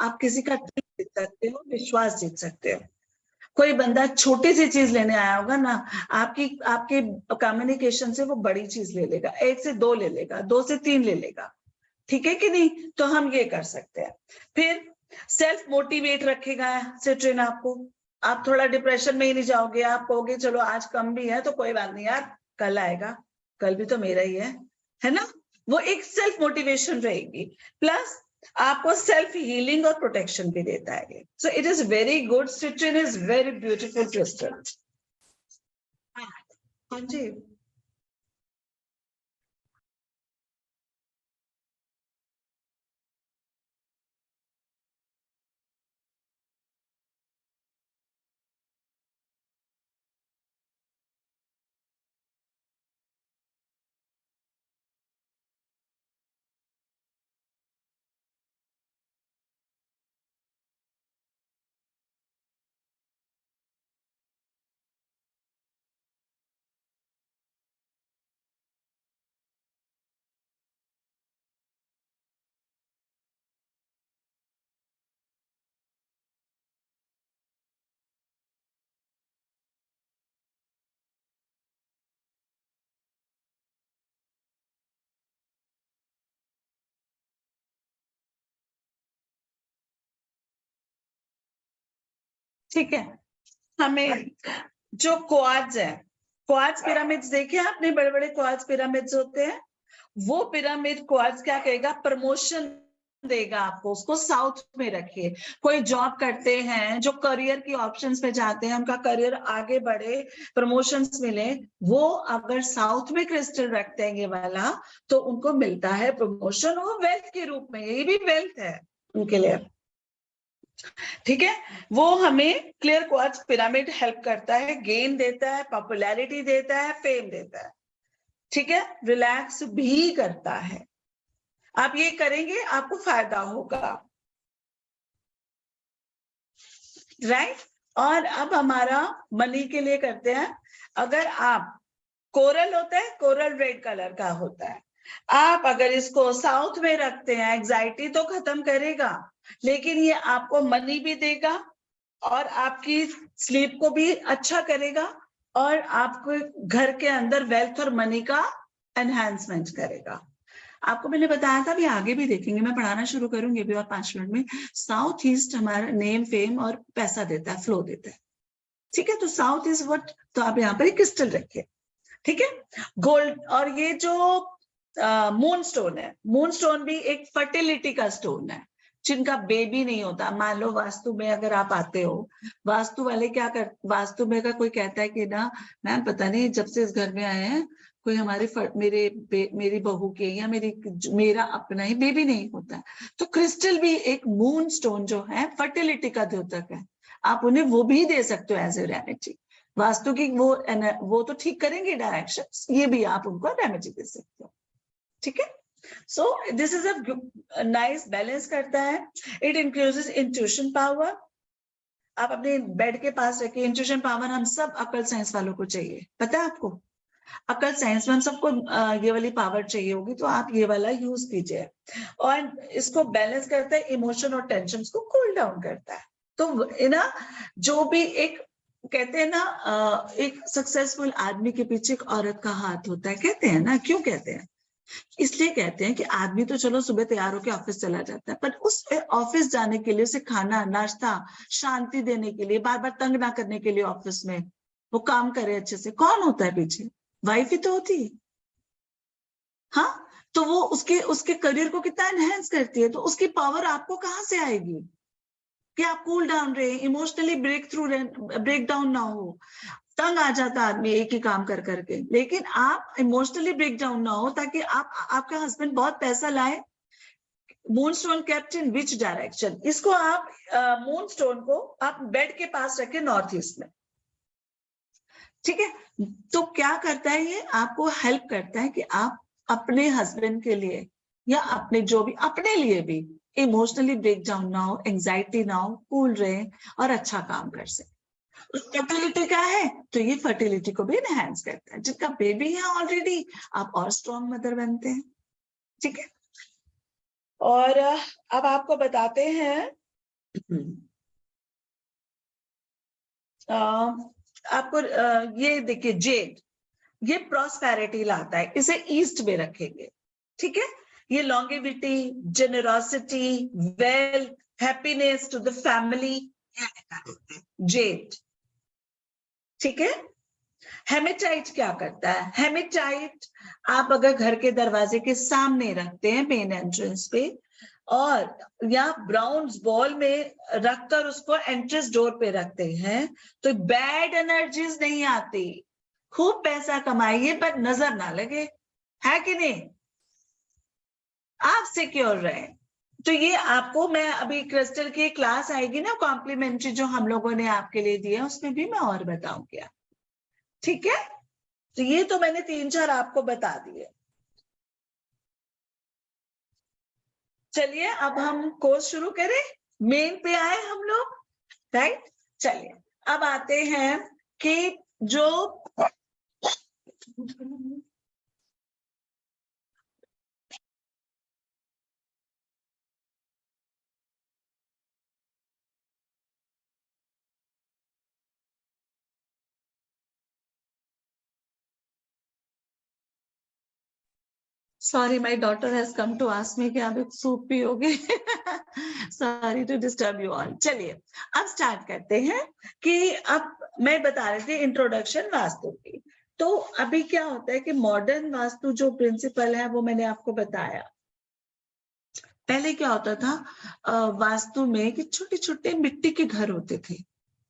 आप किसी का दिल जीत सकते हो, विश्वास जीत सकते हो। कोई बंदा छोटी सी चीज लेने आया होगा ना, आपकी आपके कम्युनिकेशन से वो बड़ी चीज ले लेगा, 1 से 2 ले लेगा, 2 से 3 ले लेगा, ठीक है कि नहीं? तो हम ये कर सकते हैं। फिर सेल्फ मोटिवेट रखेगा सिट्रिन आपको। आप थोड़ा डिप्रेशन में ही नहीं जाओगे, आप कहोगे चलो आज कम भी है तो कोई बात नहीं यार, कल आएगा, कल भी तो मेरा ही है ना? वो एक सेल्फ मोटिवेशन रहेगी। प्लस आपको सेल्फ हीलिंग और प्रोटेक्शन भी देता है। So it is very good, citrine is very beautiful crystal. हाँ जी। ठीक है, हमें जो क्वार्ट्ज है, क्वार्ट्ज पिरामिड्स देखे आपने, बड़े बड़े क्वार्ट्ज पिरामिड्स होते हैं, वो पिरामिड क्वार्ट्ज क्या कहेगा, प्रमोशन देगा आपको, उसको साउथ में रखिए। कोई जॉब करते हैं जो करियर की ऑप्शंस में जाते हैं, उनका करियर आगे बढ़े, प्रमोशंस मिले, वो अगर साउथ में क्रिस्टल रखते हैं ये वाला, तो उनको मिलता है प्रमोशन, वो वेल्थ के रूप में, ये भी वेल्थ है उनके लिए। ठीक है, वो हमें क्लियर क्वार्ट्ज पिरामिड हेल्प करता है, गेन देता है, पॉपुलैरिटी देता है, फेम देता है। ठीक है, रिलैक्स भी करता है। आप ये करेंगे आपको फायदा होगा, राइट? और अब हमारा मनी के लिए करते हैं। अगर आप, कोरल होता है, कोरल रेड कलर का होता है, आप अगर इसको साउथ में रखते हैं, एंजाइटी तो खत्म करेगा, लेकिन ये आपको मनी भी देगा और आपकी स्लीप को भी अच्छा करेगा और आपको घर के अंदर वेल्थ और मनी का एनहांसमेंट करेगा। आपको मैंने बताया था, अभी आगे भी देखेंगे, मैं पढ़ाना शुरू करूंगी अभी और 5 मिनट में। साउथ ईस्ट हमारा नेम, फेम और पैसा देता है, फ्लो देता है। ठीक है, तो साउथ इज व्हाट, तो आप यहाँ पर क्रिस्टल रखिए। ठीक है, गोल्ड। और ये जो मून स्टोन है, मून स्टोन भी एक फर्टिलिटी का स्टोन है। जिनका बेबी नहीं होता, मान लो वास्तु में अगर आप आते हो, वास्तु वाले क्या कर, वास्तु में का कोई कहता है कि ना मैम पता नहीं जब से इस घर में आए हैं कोई हमारे मेरी बहू के या मेरा अपना ही बेबी नहीं होता। तो क्रिस्टल भी एक मून स्टोन जो है फर्टिलिटी का द्योतक है, आप उन्हें वो भी दे सकते हो एज ए रेमेडी। वास्तु की वो तो ठीक करेंगे डायरेक्शन, ये भी आप उनको रेमेडी दे सकते हो। ठीक है, so this is a nice balance करता है। It increases intuition power. आप अपने बेड के पास रखिए। इंट्यूशन पावर हम सब अकल साइंस वालों को चाहिए, पता है आपको? अकल साइंस में हम सबको ये वाली पावर चाहिए होगी, तो आप ये वाला यूज कीजिए। और इसको बैलेंस करता है, इमोशन और टेंशन को कूल डाउन करता है। तो ना जो भी एक कहते हैं ना, एक सक्सेसफुल आदमी के पीछे एक औरत का हाथ होता है, कहते हैं ना, क्यों कहते हैं? इसलिए कहते हैं कि आदमी तो चलो सुबह तैयार होकर ऑफिस चला जाता है, पर उस ऑफिस जाने के लिए उसे खाना नाश्ता शांति देने के लिए, बार बार तंग ना करने के लिए ऑफिस में वो काम करे अच्छे से, कौन होता है पीछे? वाइफ ही तो होती है। हाँ, तो वो उसके उसके करियर को कितना एनहेंस करती है, तो उसकी पावर आपको कहाँ से आएगी कि आप कूल डाउन रहे, इमोशनली ब्रेक डाउन ना हो। तंग आ जाता आदमी एक ही काम कर करके, लेकिन आप इमोशनली ब्रेक डाउन ना हो, ताकि आप, आपका हस्बैंड बहुत पैसा लाए। Moon stone kept in which direction, इसको आप मून स्टोन को आप बेड के पास रखें नॉर्थ ईस्ट में। ठीक है, तो क्या करता है ये, आपको हेल्प करता है कि आप अपने हस्बैंड के लिए या अपने जो भी, अपने लिए भी इमोशनली ब्रेक डाउन ना हो, एंजाइटी ना हो, कूल रहे और अच्छा काम कर सके। फर्टिलिटी का है तो ये फर्टिलिटी को भी एनहांस करता है। जिनका बेबी है ऑलरेडी, आप और स्ट्रॉन्ग मदर बनते हैं। ठीक है, और अब आपको बताते हैं, आपको ये देखिए जेड, ये प्रॉस्पेरिटी लाता है, इसे ईस्ट में रखेंगे, ठीक है। ये longevity, generosity, wealth, happiness to the family, jade, ठीक है। हेमेटाइट क्या करता है? हेमेटाइट आप अगर घर के दरवाजे के सामने रखते हैं मेन एंट्रेंस पे, और या ब्राउन बॉल में रखकर उसको एंट्रेंस डोर पे रखते हैं, तो बैड एनर्जीज नहीं आती। खूब पैसा कमाइए पर नजर ना लगे, है कि नहीं, आप सिक्योर रहे। तो ये आपको, मैं अभी क्रिस्टल की क्लास आएगी ना कॉम्प्लीमेंट्री जो हम लोगों ने आपके लिए दिया, उसमें भी मैं और बताऊंगी, ठीक है। तो ये तो मैंने 3-4 आपको बता दिए। चलिए अब हम कोर्स शुरू करें, मेन पे आए हम लोग, राइट। चलिए अब आते हैं कि जो Sorry, my daughter has come to ask me कि आप एक सूप पियोगे। Sorry to disturb you all. चलिए अब स्टार्ट करते हैं कि अब मैं बता रही थी इंट्रोडक्शन वास्तु की। तो अभी क्या होता है कि मॉडर्न वास्तु जो प्रिंसिपल है वो मैंने आपको बताया। पहले क्या होता था वास्तु में कि छोटे छोटे मिट्टी के घर होते थे,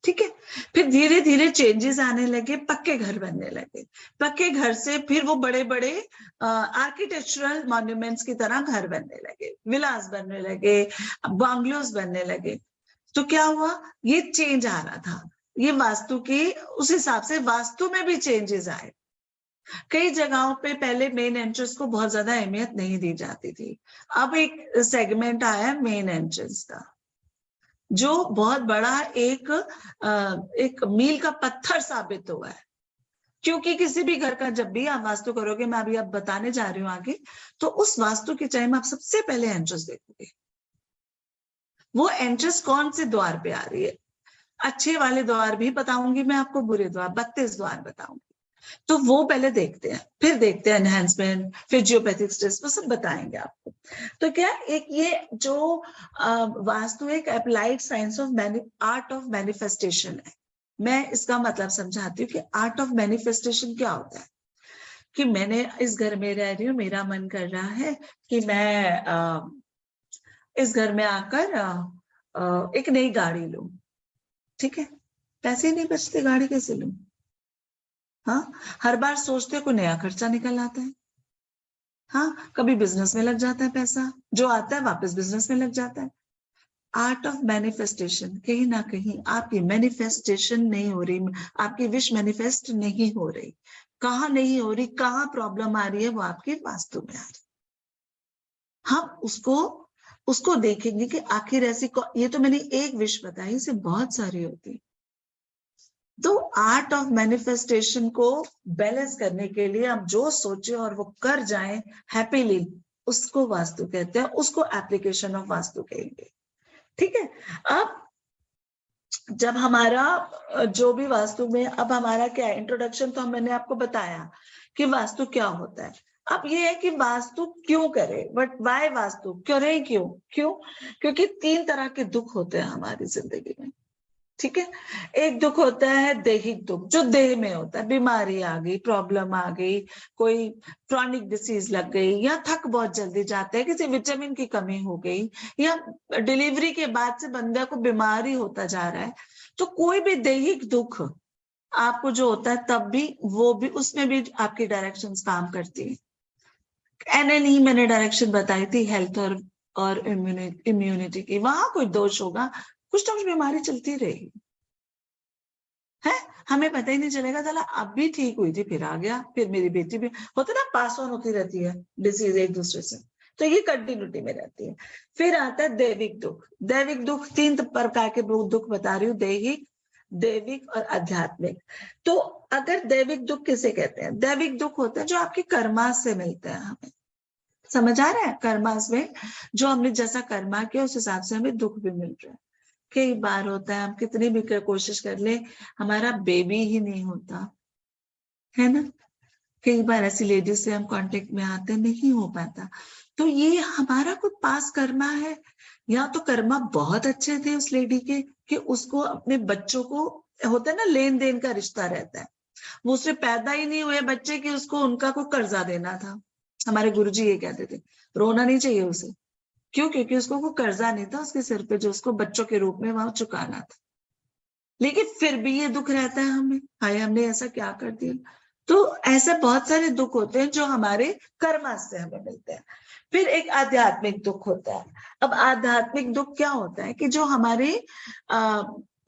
ठीक है। फिर धीरे धीरे चेंजेस आने लगे, पक्के घर बनने लगे। पक्के घर से फिर वो बड़े बड़े आर्किटेक्चरल मॉन्यूमेंट्स की तरह घर बनने लगे, विलास बनने लगे, बंगलोज बनने लगे। तो क्या हुआ, ये चेंज आ रहा था, ये वास्तु की उस हिसाब से वास्तु में भी चेंजेस आए। कई जगहों पे पहले मेन एंट्रेंस को बहुत ज्यादा अहमियत नहीं दी जाती थी। अब एक सेगमेंट आया मेन एंट्रेंस का, जो बहुत बड़ा एक मील का पत्थर साबित हुआ है। क्योंकि किसी भी घर का जब भी आप वास्तु करोगे, मैं अभी आप बताने जा रही हूँ आगे, तो उस वास्तु के टाइम आप सबसे पहले एंट्रेंस देखोगे। वो एंट्रेंस कौन से द्वार पे आ रही है, अच्छे वाले द्वार भी बताऊंगी मैं आपको, बुरे द्वार 32 द्वार बताऊंगी। तो वो पहले देखते हैं, फिर देखते हैं एनहांसमेंट, फिर जियोपैथिक स्ट्रेस, वो सब बताएंगे आपको। तो क्या एक ये जो वास्तु एक applied science of art of manifestation है। मैं इसका मतलब समझाती हूँ कि आर्ट ऑफ मैनिफेस्टेशन क्या होता है। कि मैंने इस घर में रह रही हूँ, मेरा मन कर रहा है कि मैं इस घर में आकर एक नई गाड़ी लूं, ठीक है। पैसे नहीं बचते, गाड़ी कैसे लूं? हाँ, हर बार सोचते कोई नया खर्चा निकल आता है। हाँ, कभी बिजनेस में लग जाता है पैसा, जो आता है वापस बिजनेस में लग जाता है। आर्ट ऑफ मैनिफेस्टेशन, कहीं ना कहीं आपकी मैनिफेस्टेशन नहीं हो रही, आपकी विश मैनिफेस्ट नहीं हो रही। कहाँ नहीं हो रही, कहाँ प्रॉब्लम आ रही है, वो आपके वास्तु में आ रही। हम उसको उसको देखेंगे कि आखिर ऐसी, ये तो मैंने एक विश बताई, इसे बहुत सारी होती है। तो आर्ट ऑफ मैनिफेस्टेशन को बैलेंस करने के लिए हम जो सोचे और वो कर जाएं हैप्पीली, उसको वास्तु कहते हैं, उसको एप्लीकेशन ऑफ वास्तु कहेंगे, ठीक है। अब जब हमारा जो भी वास्तु में, अब हमारा क्या है, इंट्रोडक्शन तो मैंने आपको बताया कि वास्तु क्या होता है। अब ये है कि वास्तु क्यों करें, बट वाई वास्तु करें, क्यों क्योंकि 3 तरह के दुख होते हैं हमारी जिंदगी में, ठीक है। एक दुख होता है दैहिक दुख, जो देह में होता है, बीमारी आ गई, प्रॉब्लम आ गई, कोई क्रॉनिक डिसीज लग गई, या थक बहुत जल्दी जाता है, किसी विटामिन की कमी हो गई, या डिलीवरी के बाद से बंदे को बीमारी होता जा रहा है। तो कोई भी दैहिक दुख आपको जो होता है, तब भी वो भी, उसमें भी आपकी डायरेक्शंस काम करती है। एनएनई मैंने डायरेक्शन बताई थी, हेल्थ और इम्यूनिटी की। वहां कोई दोष होगा, कुछ ना कुछ बीमारी चलती रहेगी, है, हमें पता ही नहीं चलेगा। चला अब भी ठीक हुई थी, फिर आ गया, फिर मेरी बेटी भी होता ना, पास ऑन होती रहती है डिसीज एक दूसरे से, तो ये कंटिन्यूटी में रहती है। फिर आता है दैविक दुख। दैविक दुख 3 प्रकार के दुख बता रही हूँ, दैहिक, दैविक और आध्यात्मिक। तो अगर दैविक दुख किसे कहते हैं, दैविक दुख होता है जो आपके कर्मा से मिलते हैं हमें, समझ आ रहा है? कर्मास में जो हमने जैसा कर्मा किया उस हिसाब से हमें दुख भी मिल रहा है। कई बार होता है हम कितनी भी कोशिश कर ले, हमारा बेबी ही नहीं होता है ना। कई बार ऐसी लेडीज से हम कांटेक्ट में आते, नहीं हो पाता। तो ये हमारा कुछ पास कर्मा है, या तो कर्मा बहुत अच्छे थे उस लेडी के कि उसको अपने बच्चों को, होता है ना लेन देन का रिश्ता रहता है, वो उससे पैदा ही नहीं हुए बच्चे कि उसको उनका कोई कर्जा देना था। हमारे गुरुजी ये कहते थे, रोना नहीं चाहिए उसे। क्यों? क्योंकि उसको वो कर्जा नहीं था उसके सिर पे जो उसको बच्चों के रूप में वहां चुकाना था। लेकिन फिर भी ये दुख रहता है हमें, हाय हमने ऐसा क्या कर दिया। तो ऐसे बहुत सारे दुख होते हैं जो हमारे कर्मा से हमें मिलते हैं। फिर एक आध्यात्मिक दुख होता है। अब आध्यात्मिक दुख क्या होता है कि जो हमारे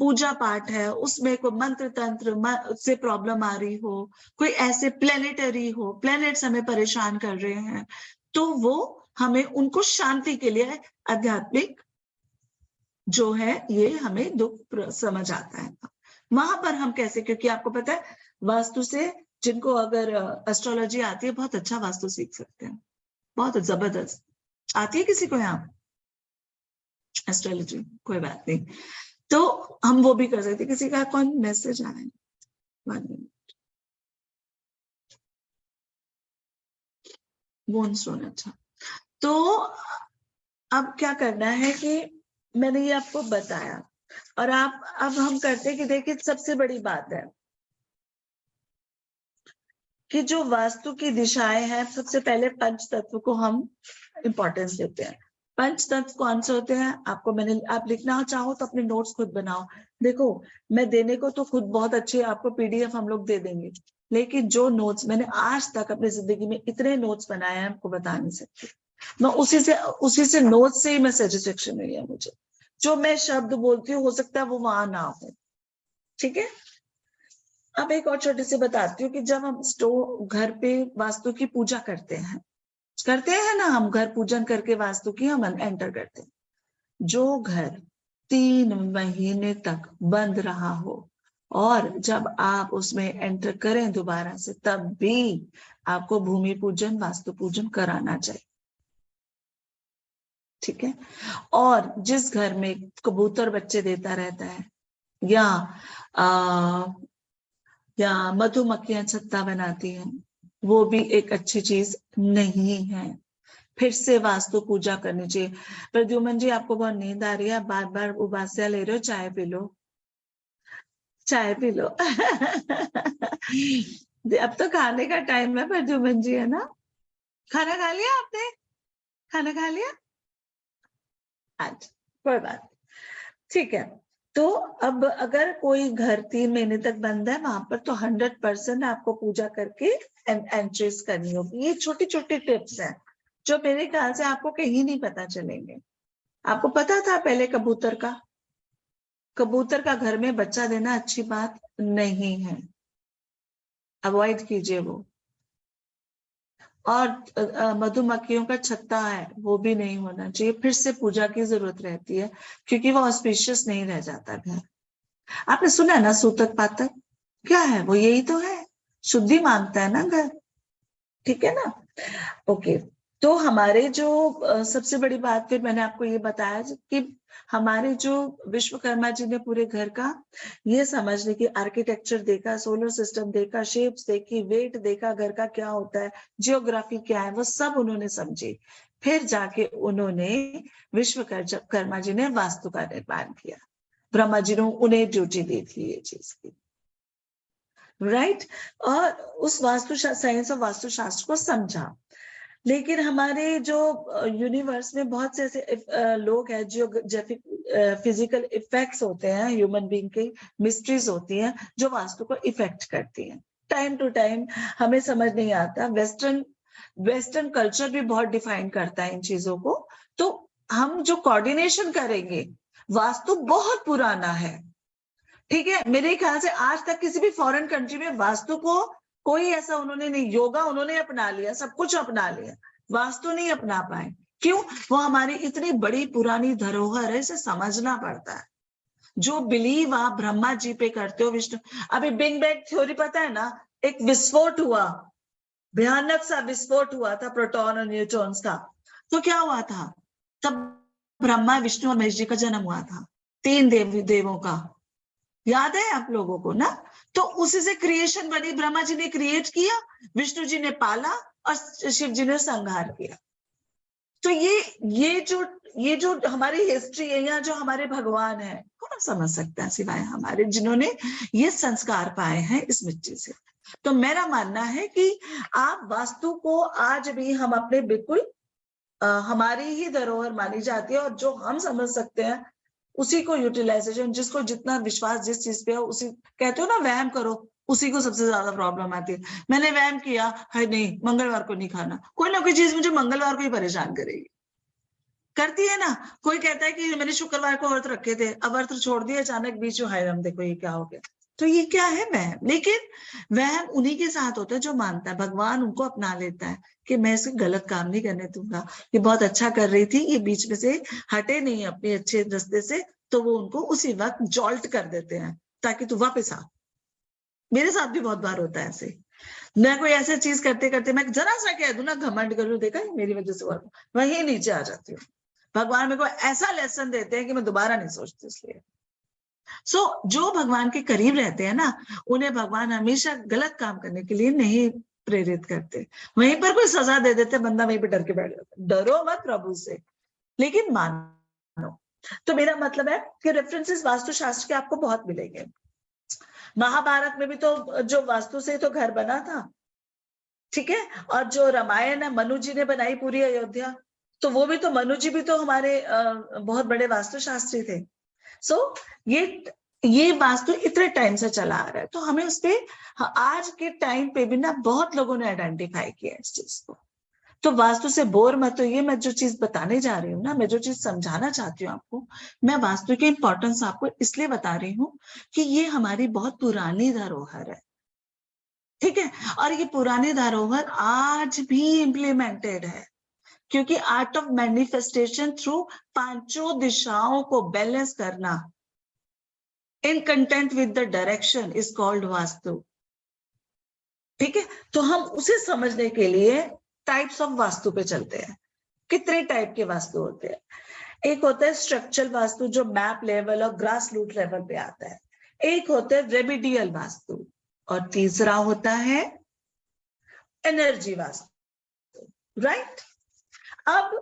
पूजा पाठ है उसमें कोई मंत्र तंत्र से प्रॉब्लम आ रही हो, कोई ऐसे प्लेनेटरी हो, प्लेनेट्स हमें परेशान कर रहे हैं, तो वो हमें उनको शांति के लिए आध्यात्मिक जो है ये हमें दुख समझ आता है। वहां पर हम कैसे, क्योंकि आपको पता है वास्तु से जिनको अगर एस्ट्रोलॉजी आती है बहुत अच्छा वास्तु सीख सकते हैं, बहुत जबरदस्त। आती है किसी को यहाँ एस्ट्रोलॉजी? कोई बात नहीं, तो हम वो भी कर सकते। किसी का कौन मैसेज आया है? 1 मिनट। बोनस्टोन, अच्छा। तो अब क्या करना है कि मैंने ये आपको बताया, और आप अब हम करते हैं कि देखिए सबसे बड़ी बात है कि जो वास्तु की दिशाएं हैं, सबसे पहले पंच तत्व को हम इंपॉर्टेंस देते हैं। पंच तत्व कौन से होते हैं आपको मैंने, आप लिखना चाहो तो अपने नोट्स खुद बनाओ। देखो मैं देने को तो खुद बहुत अच्छे आपको पीडीएफ हम लोग दे देंगे, लेकिन जो नोट्स मैंने आज तक अपनी जिंदगी में इतने नोट्स बनाए हैं आपको बता नहीं सकती। मैं उसी से नोट्स से ही मैं सेटिस्फेक्शन मिली है मुझे। जो मैं शब्द बोलती हूँ हो सकता है वो वहां ना हो, ठीक है। अब एक और छोटी सी बताती हूँ कि जब हम घर पे वास्तु की पूजा करते हैं ना, हम घर पूजन करके वास्तु की हम एंटर करते हैं। जो घर 3 महीने तक बंद रहा हो और जब आप उसमें एंटर करें दोबारा से, तब भी आपको भूमि पूजन वास्तु पूजन कराना चाहिए, ठीक है। और जिस घर में कबूतर बच्चे देता रहता है, या या मधुमक्खियां छत्ता बनाती हैं, वो भी एक अच्छी चीज नहीं है। फिर से वास्तु पूजा करनी चाहिए। प्रद्युमन जी आपको बहुत नींद आ रही है, बार बार उबासिया ले रहे हो, चाय पी लो, चाय पी लो। अब तो खाने का टाइम है प्रद्युमन जी, है ना? खाना खा लिया आपने? खाना खा लिया? अच्छा, कोई बात, ठीक है। तो अब अगर कोई घर 3 महीने तक बंद है, वहां पर तो 100% आपको पूजा करके एंट्रीज करनी होगी। ये छोटी छोटी टिप्स हैं जो मेरे ख्याल से आपको कहीं नहीं पता चलेंगे। आपको पता था पहले कबूतर का घर में बच्चा देना अच्छी बात नहीं है, अवॉइड कीजिए वो। और मधुमक्खियों का छत्ता है वो भी नहीं होना चाहिए। फिर से पूजा की जरूरत रहती है क्योंकि वो ऑस्पिशियस नहीं रह जाता घर। आपने सुना है ना सूतक पातक, क्या है वो? यही तो है, शुद्धि मांगता है ना घर, ठीक है ना। ओके, तो हमारे जो सबसे बड़ी बात फिर मैंने आपको ये बताया कि हमारे जो विश्वकर्मा जी ने पूरे घर का ये समझने की आर्किटेक्चर देखा, सोलर सिस्टम देखा, शेप्स देखी, वेट देखा, घर का क्या होता है, जियोग्राफी क्या है, वो सब उन्होंने समझी। फिर जाके उन्होंने विश्वकर्मा जी ने वास्तु का निर्माण किया। ब्रह्मा जी ने उन्हें ड्यूटी दी थी ये चीज की, राइट। और उस वास्तु साइंस और वास्तुशास्त्र को समझा। लेकिन हमारे जो यूनिवर्स में बहुत से ऐसे लोग हैं जो फिजिकल इफेक्ट्स होते हैं, ह्यूमन बीइंग की मिस्ट्रीज होती हैं जो वास्तु को इफेक्ट करती हैं। टाइम टू टाइम हमें समझ नहीं आता, वेस्टर्न कल्चर भी बहुत डिफाइन करता है इन चीजों को। तो हम जो कोऑर्डिनेशन करेंगे, वास्तु बहुत पुराना है, ठीक है। मेरे ख्याल से आज तक किसी भी फॉरेन कंट्री में वास्तु को कोई ऐसा उन्होंने नहीं, योगा उन्होंने अपना लिया, सब कुछ अपना लिया, वास्तु नहीं अपना पाए। क्यों? वो हमारी इतनी बड़ी पुरानी धरोहर है, इसे समझना पड़ता है। जो बिलीव आप ब्रह्मा जी पे करते हो, विष्णु, अभी बिग बैंग थ्योरी पता है ना, एक विस्फोट हुआ, भयानक सा विस्फोट हुआ था प्रोटॉन और न्यूट्रॉन्स का, तो क्या हुआ था, तब ब्रह्मा विष्णु और महेश जी का जन्म हुआ था, 3 देवों का, याद है आप लोगों को ना। तो उसी से क्रिएशन बनी, ब्रह्मा जी ने क्रिएट किया, विष्णु जी ने पाला और शिव जी ने संहार किया। तो ये जो हमारी हिस्ट्री है, या जो हमारे भगवान है, कौन समझ सकता है सिवाय हमारे, जिन्होंने ये संस्कार पाए हैं इस मिट्टी से। तो मेरा मानना है कि आप वास्तु को आज भी हम अपने बिल्कुल हमारी ही धरोहर मानी जाती है, और जो हम समझ सकते हैं उसी को यूटिलाइजेशन, जिसको जितना विश्वास जिस चीज पे है, उसी, कहते हो ना वहम करो, उसी को सबसे ज्यादा प्रॉब्लम आती है। मैंने वहम किया है, नहीं मंगलवार को नहीं खाना, कोई ना कोई चीज मुझे मंगलवार को ही परेशान करेगी, करती है ना। कोई कहता है कि मैंने शुक्रवार को व्रत रखे थे, अब व्रत छोड़ दिया अचानक बीच में, हाय राम देखो ये क्या हो गया। तो ये क्या है वहम, लेकिन वहम उन्हीं के साथ होता है जो मानता है, भगवान उनको अपना लेता है कि मैं इसे गलत काम नहीं करने दूंगा, ये बहुत अच्छा कर रही थी, ये बीच में से हटे नहीं अपने अच्छे रास्ते से, तो वो उनको उसी वक्त जॉल्ट कर देते हैं ताकि तू वापस आ। मेरे साथ भी बहुत बार होता है ऐसे, मैं कोई ऐसी चीज करते करते मैं जरा सा कह दूं ना, घमंड करूं, देखा मेरी वजह से हुआ, वही नीचे आ जाती हूँ। भगवान मेरे को ऐसा लेसन देते हैं कि मैं दोबारा नहीं सोचती इसलिए। जो भगवान के करीब रहते हैं ना, उन्हें भगवान हमेशा गलत काम करने के लिए नहीं प्रेरित करते। वहीं पर कोई सजा दे देते, बंदा वहीं पर डर के बैठ जाता, डरो मत प्रभु से, लेकिन मानो। तो मेरा मतलब है कि रेफरेंसेस वास्तुशास्त्र के आपको बहुत मिलेंगे। महाभारत में भी तो जो वास्तु से तो घर बना था, ठीक है, और जो रामायण है मनु जी ने बनाई पूरी अयोध्या, तो वो भी तो, मनु जी भी तो हमारे बहुत बड़े वास्तुशास्त्री थे। सो ये वास्तु इतने टाइम से चला आ रहा है, तो हमें उस पर आज के टाइम पे भी ना बहुत लोगों ने आइडेंटिफाई किया इस चीज को। तो वास्तु से बोर मत होइए, मैं जो चीज बताने जा रही हूँ ना, मैं जो चीज समझाना चाहती हूँ आपको, मैं वास्तु की इंपॉर्टेंस आपको इसलिए बता रही हूँ कि ये हमारी बहुत पुरानी धरोहर है, ठीक है, और ये पुरानी धरोहर आज भी इम्प्लीमेंटेड है, क्योंकि आर्ट ऑफ मैनिफेस्टेशन थ्रू 5 दिशाओं को बैलेंस करना इन content with the direction is called vastu, ठीक है। तो हम उसे समझने के लिए टाइप्स ऑफ वास्तु पे चलते हैं। कितने टाइप के वास्तु होते हैं? एक होता है स्ट्रक्चरल वास्तु, जो मैप लेवल और ग्रास रूट लेवल पे आता है। एक होता है रेमिडियल वास्तु, और तीसरा होता है एनर्जी वास्तु, राइट। अब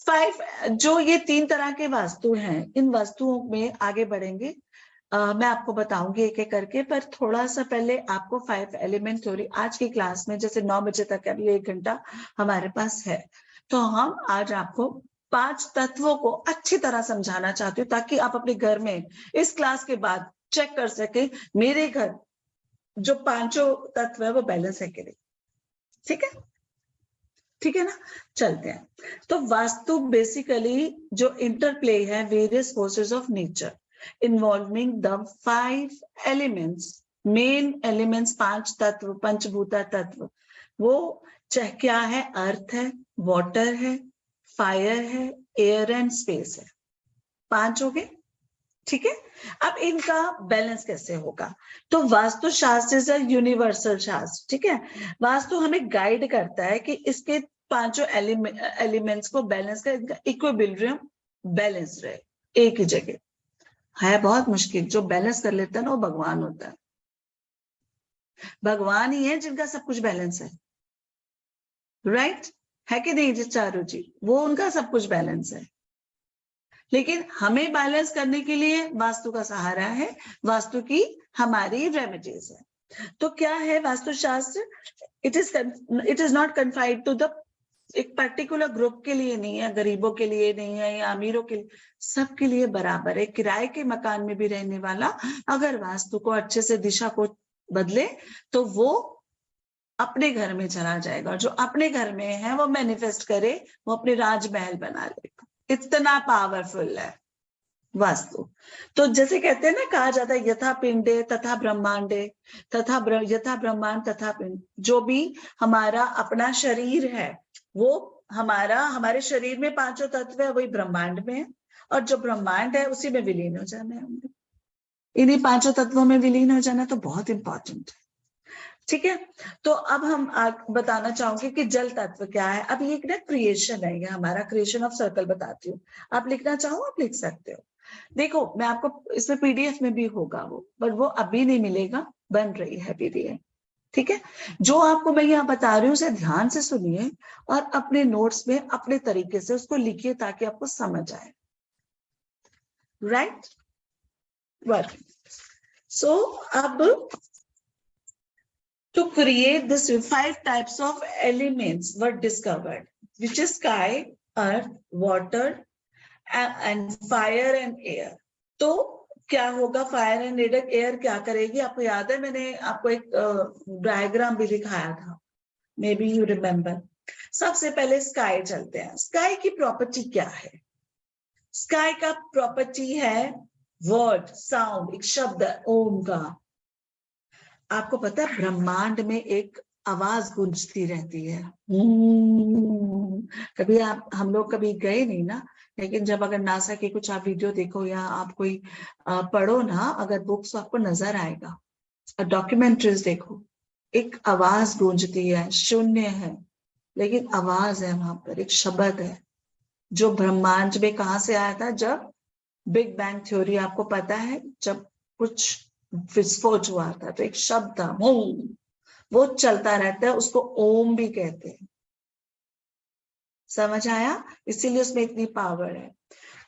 5 जो ये 3 तरह के वास्तु हैं, इन वास्तुओं में आगे बढ़ेंगे, मैं आपको बताऊंगी एक एक करके, पर थोड़ा सा पहले आपको 5 एलिमेंट थ्योरी आज की क्लास में, जैसे 9 बजे तक अभी 1 घंटा हमारे पास है, तो हम आज आपको 5 तत्वों को अच्छी तरह समझाना चाहती हूँ, ताकि आप अपने घर में इस क्लास के बाद चेक कर सके मेरे घर जो 5 तत्व है वो बैलेंस है कि नहीं, ठीक है, ठीक है ना। चलते हैं। तो वास्तु बेसिकली जो इंटरप्ले है various forces of nature involving the 5 elements, main elements, 5 तत्व, पंचभूता तत्व, वो चाहे क्या है, अर्थ है, वाटर है, फायर है, एयर एंड स्पेस है, 5 हो गए, ठीक है। अब इनका बैलेंस कैसे होगा? तो वास्तु शास्त्र इज यूनिवर्सल शास्त्र, ठीक है। वास्तु हमें गाइड करता है कि इसके 5 एलिमेंट्स को बैलेंस कर, इनका इक्विलिब्रियम बैलेंस रहे एक ही जगह। है बहुत मुश्किल, जो बैलेंस कर लेता है ना वो भगवान होता है। भगवान ही है जिनका सब कुछ बैलेंस है, राइट, है कि नहीं जी चारू जी, वो उनका सब कुछ बैलेंस है। लेकिन हमें बैलेंस करने के लिए वास्तु का सहारा है, वास्तु की हमारी रेमेडीज है। तो क्या है vastushastra? It is not confined to the एक पर्टिकुलर ग्रुप के लिए नहीं है, गरीबों के लिए नहीं है या अमीरों के लिए, सबके लिए बराबर है। किराए के मकान में भी रहने वाला अगर वास्तु को अच्छे से दिशा को बदले तो वो अपने घर में चला जाएगा, और जो अपने घर में है वो मैनिफेस्ट करे, वो अपने राजमहल बना लेगा। इतना पावरफुल है वास्तु। तो जैसे कहते हैं ना, कहा जाता है यथा पिंडे तथा ब्रह्मांडे, यथा ब्रह्मांड तथा पिंड। जो भी हमारा अपना शरीर है, वो हमारे शरीर में 5 तत्व है, वही ब्रह्मांड में है, और जो ब्रह्मांड है उसी में विलीन हो जाना है हमने। इन्हीं 5 तत्वों में विलीन हो जाना तो बहुत इंपॉर्टेंट है, ठीक है। तो अब हम बताना चाहूंगे कि जल तत्व क्या है। अब ये एक ना क्रिएशन है, ये हमारा क्रिएशन ऑफ सर्कल बताती हूँ। आप लिखना चाहो आप लिख सकते हो। देखो मैं आपको इसमें पीडीएफ में भी होगा वो, बट वो अभी नहीं मिलेगा, बन रही है पीडीएफ। ठीक है। जो आपको मैं यहाँ बता रही हूँ उसे ध्यान से सुनिए और अपने नोट्स में अपने तरीके से उसको लिखिए ताकि आपको समझ आए। Right work. सो अब to create this 5 types of elements were discovered, which is sky, earth, water and fire and air. तो क्या होगा, फायर एंड एयर क्या करेगी? आपको याद है मैंने आपको एक डायग्राम भी दिखाया था, मे बी यू रिमेम्बर। सबसे पहले स्काई चलते हैं। स्काई की प्रॉपर्टी क्या है? स्काई का प्रॉपर्टी है वर्ड, साउंड, एक शब्द ओम का। आपको पता है ब्रह्मांड में एक आवाज गूंजती रहती है। कभी आप हम लोग कभी गए नहीं ना, लेकिन जब अगर नासा की कुछ आप वीडियो देखो या आप कोई पढ़ो ना, अगर बुक्स, आपको नजर आएगा। डॉक्यूमेंट्रीज देखो, एक आवाज गूंजती है, शून्य है लेकिन आवाज है, वहां पर एक शब्द है जो ब्रह्मांड में कहाँ से आया था? जब बिग बैंग थ्योरी आपको पता है, जब कुछ विस्फोट हुआ था तो एक शब्द था ओम, वो चलता रहता है, उसको ओम भी कहते हैं। समझ आया? इसीलिए उसमें इतनी पावर है।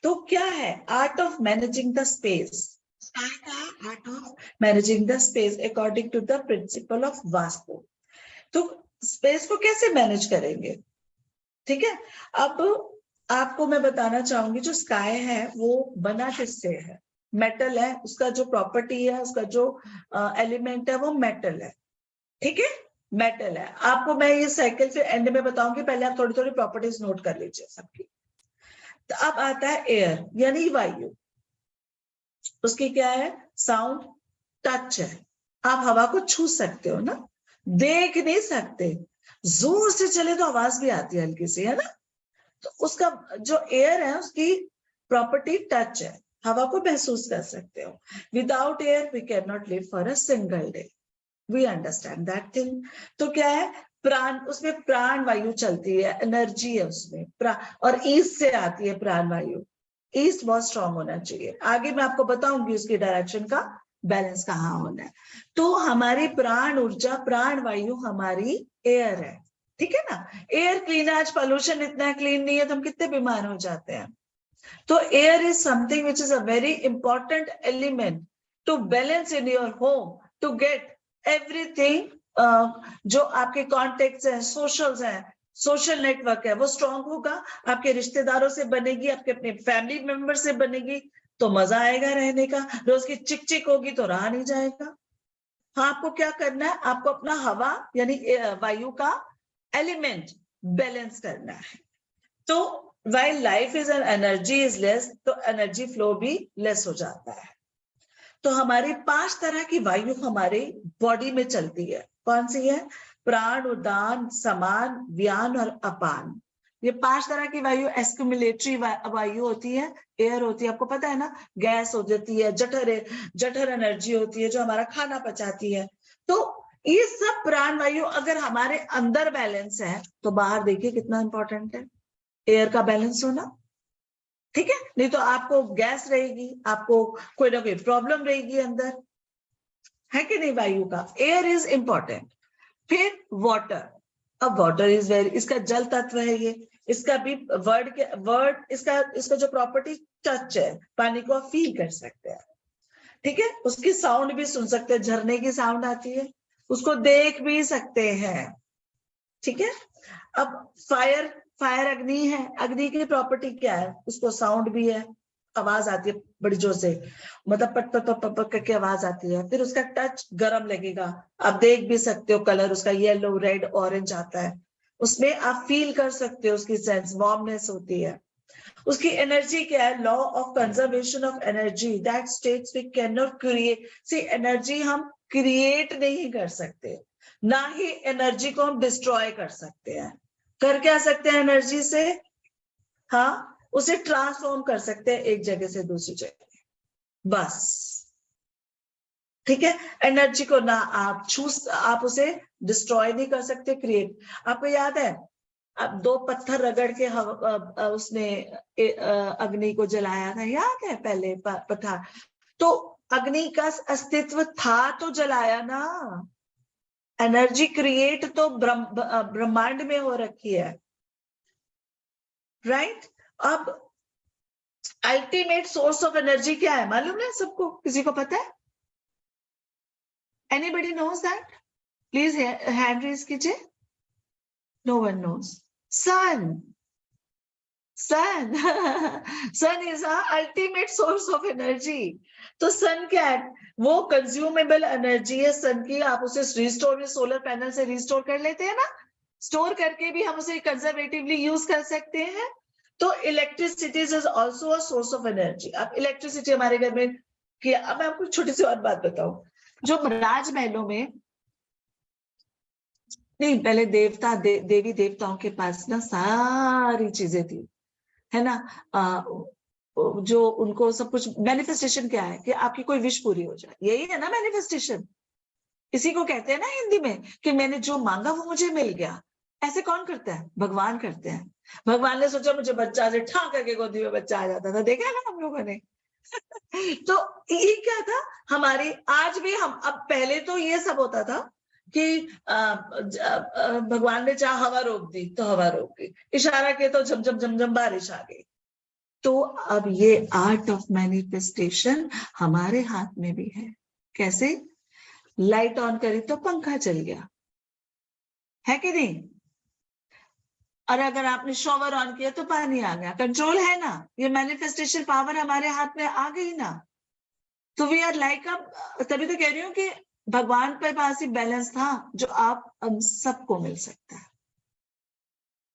तो क्या है? Art of managing the space. Art of managing the space according to the principle of Vastu. तो स्पेस को कैसे मैनेज करेंगे? ठीक है। अब आपको मैं बताना चाहूंगी, जो स्काई है वो बना किससे है? मेटल है, उसका जो प्रॉपर्टी है, उसका जो एलिमेंट है वो मेटल है। ठीक है, मेटल है। आपको मैं ये साइकिल फिर एंड में बताऊंगी, पहले आप थोड़ी थोड़ी प्रॉपर्टीज नोट कर लीजिए सबकी। तो अब आता है एयर यानी वायु। उसकी क्या है? साउंड, टच है। आप हवा को छू सकते हो ना, देख नहीं सकते। जोर से चले तो आवाज भी आती है हल्की सी, है ना? तो उसका जो एयर है उसकी प्रॉपर्टी टच है, हवा को महसूस कर सकते हो। Without air we can not live for a single day, we understand that thing. तो क्या है? प्राण, उसमें प्राण वायु चलती है, एनर्जी है उसमें और ईस्ट से आती है प्राण वायु। ईस्ट बहुत स्ट्रांग होना चाहिए, आगे मैं आपको बताऊंगी उसकी डायरेक्शन का बैलेंस कहाँ होना है। तो हमारी प्राण ऊर्जा, प्राण वायु हमारी एयर है। ठीक है ना? एयर क्लीन, आज पोल्यूशन इतना क्लीन नहीं है तो हम कितने बीमार हो जाते हैं। तो air is something which is a very important element to balance in your home, to get everything. जो आपके कॉन्टेक्ट्स हैं, सोशल्स हैं, सोशल नेटवर्क है, वो स्ट्रांग होगा, आपके रिश्तेदारों से बनेगी, आपके अपने फैमिली मेंबर से बनेगी, तो मजा आएगा रहने का। रोज की चिक चिक होगी तो रहा नहीं जाएगा। हाँ, आपको क्या करना है? आपको अपना हवा यानी वायु का एलिमेंट बैलेंस करना है। तो while life is an energy is less, तो एनर्जी फ्लो भी लेस हो जाता है। तो हमारी 5 तरह की वायु हमारे बॉडी में चलती है। कौन सी है? प्राण, उदान, समान, व्यान और अपान। ये 5 तरह की वायु एस्क्यूमुलेटरी वायु होती है, एयर होती है, आपको पता है ना। गैस हो जाती है, जठर एनर्जी होती है जो हमारा खाना पचाती है। तो ये सब प्राण वायु अगर हमारे अंदर बैलेंस है तो बाहर देखिए कितना इंपॉर्टेंट है एयर का बैलेंस होना। ठीक है, नहीं तो आपको गैस रहेगी, आपको कोई ना कोई प्रॉब्लम रहेगी अंदर, है कि नहीं? वायु का एयर इज इंपॉर्टेंट। फिर वाटर। अब वाटर इज वेरी, इसका जल तत्व है ये, इसका भी वर्ड इसका जो प्रॉपर्टी टच है, पानी को आप फील कर सकते हैं। ठीक है, उसकी साउंड भी सुन सकते हैं, झरने की साउंड आती है, उसको देख भी सकते हैं। ठीक है। अब फायर, फायर अग्नि है, अग्नि की प्रॉपर्टी क्या है? उसको साउंड भी है, आवाज आती है बड़ी जोर से, मतलब पट पट पट पट करके आवाज आती है। फिर उसका टच गरम लगेगा, आप देख भी सकते हो, कलर उसका येलो, रेड, ऑरेंज आता है, उसमें आप फील कर सकते हो, उसकी सेंस वार्मनेस होती है। उसकी एनर्जी क्या है? Law of conservation of energy that states we can not create. See, energy हम क्रिएट नहीं कर सकते, ना ही एनर्जी को हम डिस्ट्रॉय कर सकते हैं। कर क्या सकते हैं एनर्जी से? हाँ, उसे ट्रांसफॉर्म कर सकते हैं एक जगह से दूसरी जगह, बस। ठीक है, एनर्जी को ना आप आप उसे डिस्ट्रॉय नहीं कर सकते, क्रिएट। आपको याद है, अब 2 पत्थर रगड़ के उसने अग्नि को जलाया था, याद है पहले पठार। तो अग्नि का अस्तित्व था तो जलाया ना। एनर्जी क्रिएट तो ब्रह्मांड में हो रखी है, राइट। अब अल्टीमेट सोर्स ऑफ एनर्जी क्या है मालूम है सबको? किसी को पता है? Anybody knows that? Please hand raise कीजिए। No one knows. Sun. Sun sun is ultimate source of energy. तो सन क्या है? वो कंज्यूमेबल एनर्जी है सन की। आप उसे रिस्टोर में सोलर पैनल से रिस्टोर कर लेते हैं ना, स्टोर करके भी हम उसे कंजर्वेटिवली यूज कर सकते हैं। तो electricity is also a source of energy. अब इलेक्ट्रिसिटी हमारे घर में किया। अब मैं आपको छोटी सी और बात बताऊं, जो राजमहलों में, नहीं पहले देवी देवताओं के पास ना सारी चीजें थी, है ना। जो उनको सब कुछ, मैनिफेस्टेशन क्या है? कि आपकी कोई विश पूरी हो जाए, यही है ना मैनिफेस्टेशन। इसी को कहते हैं ना हिंदी में कि मैंने जो मांगा वो मुझे मिल गया। ऐसे कौन करता है? भगवान करते हैं। भगवान ने सोचा मुझे बच्चा, से ठा करके गोदी में बच्चा आ जाता था, देखा है ना हम लोगों ने। तो ये क्या था हमारे, आज भी हम, अब पहले तो ये सब होता था कि भगवान ने चाहा हवा रोक दी तो हवा रोक गई, इशारा किया तो झमझम झमझम बारिश आ गई। तो अब ये आर्ट ऑफ मैनिफेस्टेशन हमारे हाथ में भी है। कैसे? लाइट ऑन करी तो पंखा चल गया, है कि नहीं? और अगर आपने शॉवर ऑन किया तो पानी आ गया। कंट्रोल है ना, ये मैनिफेस्टेशन पावर हमारे हाथ में आ गई ना। तो वी आर लाइक अब, तभी तो कह रही हूँ कि भगवान के पास ही बैलेंस था जो आप हम सबको मिल सकता है।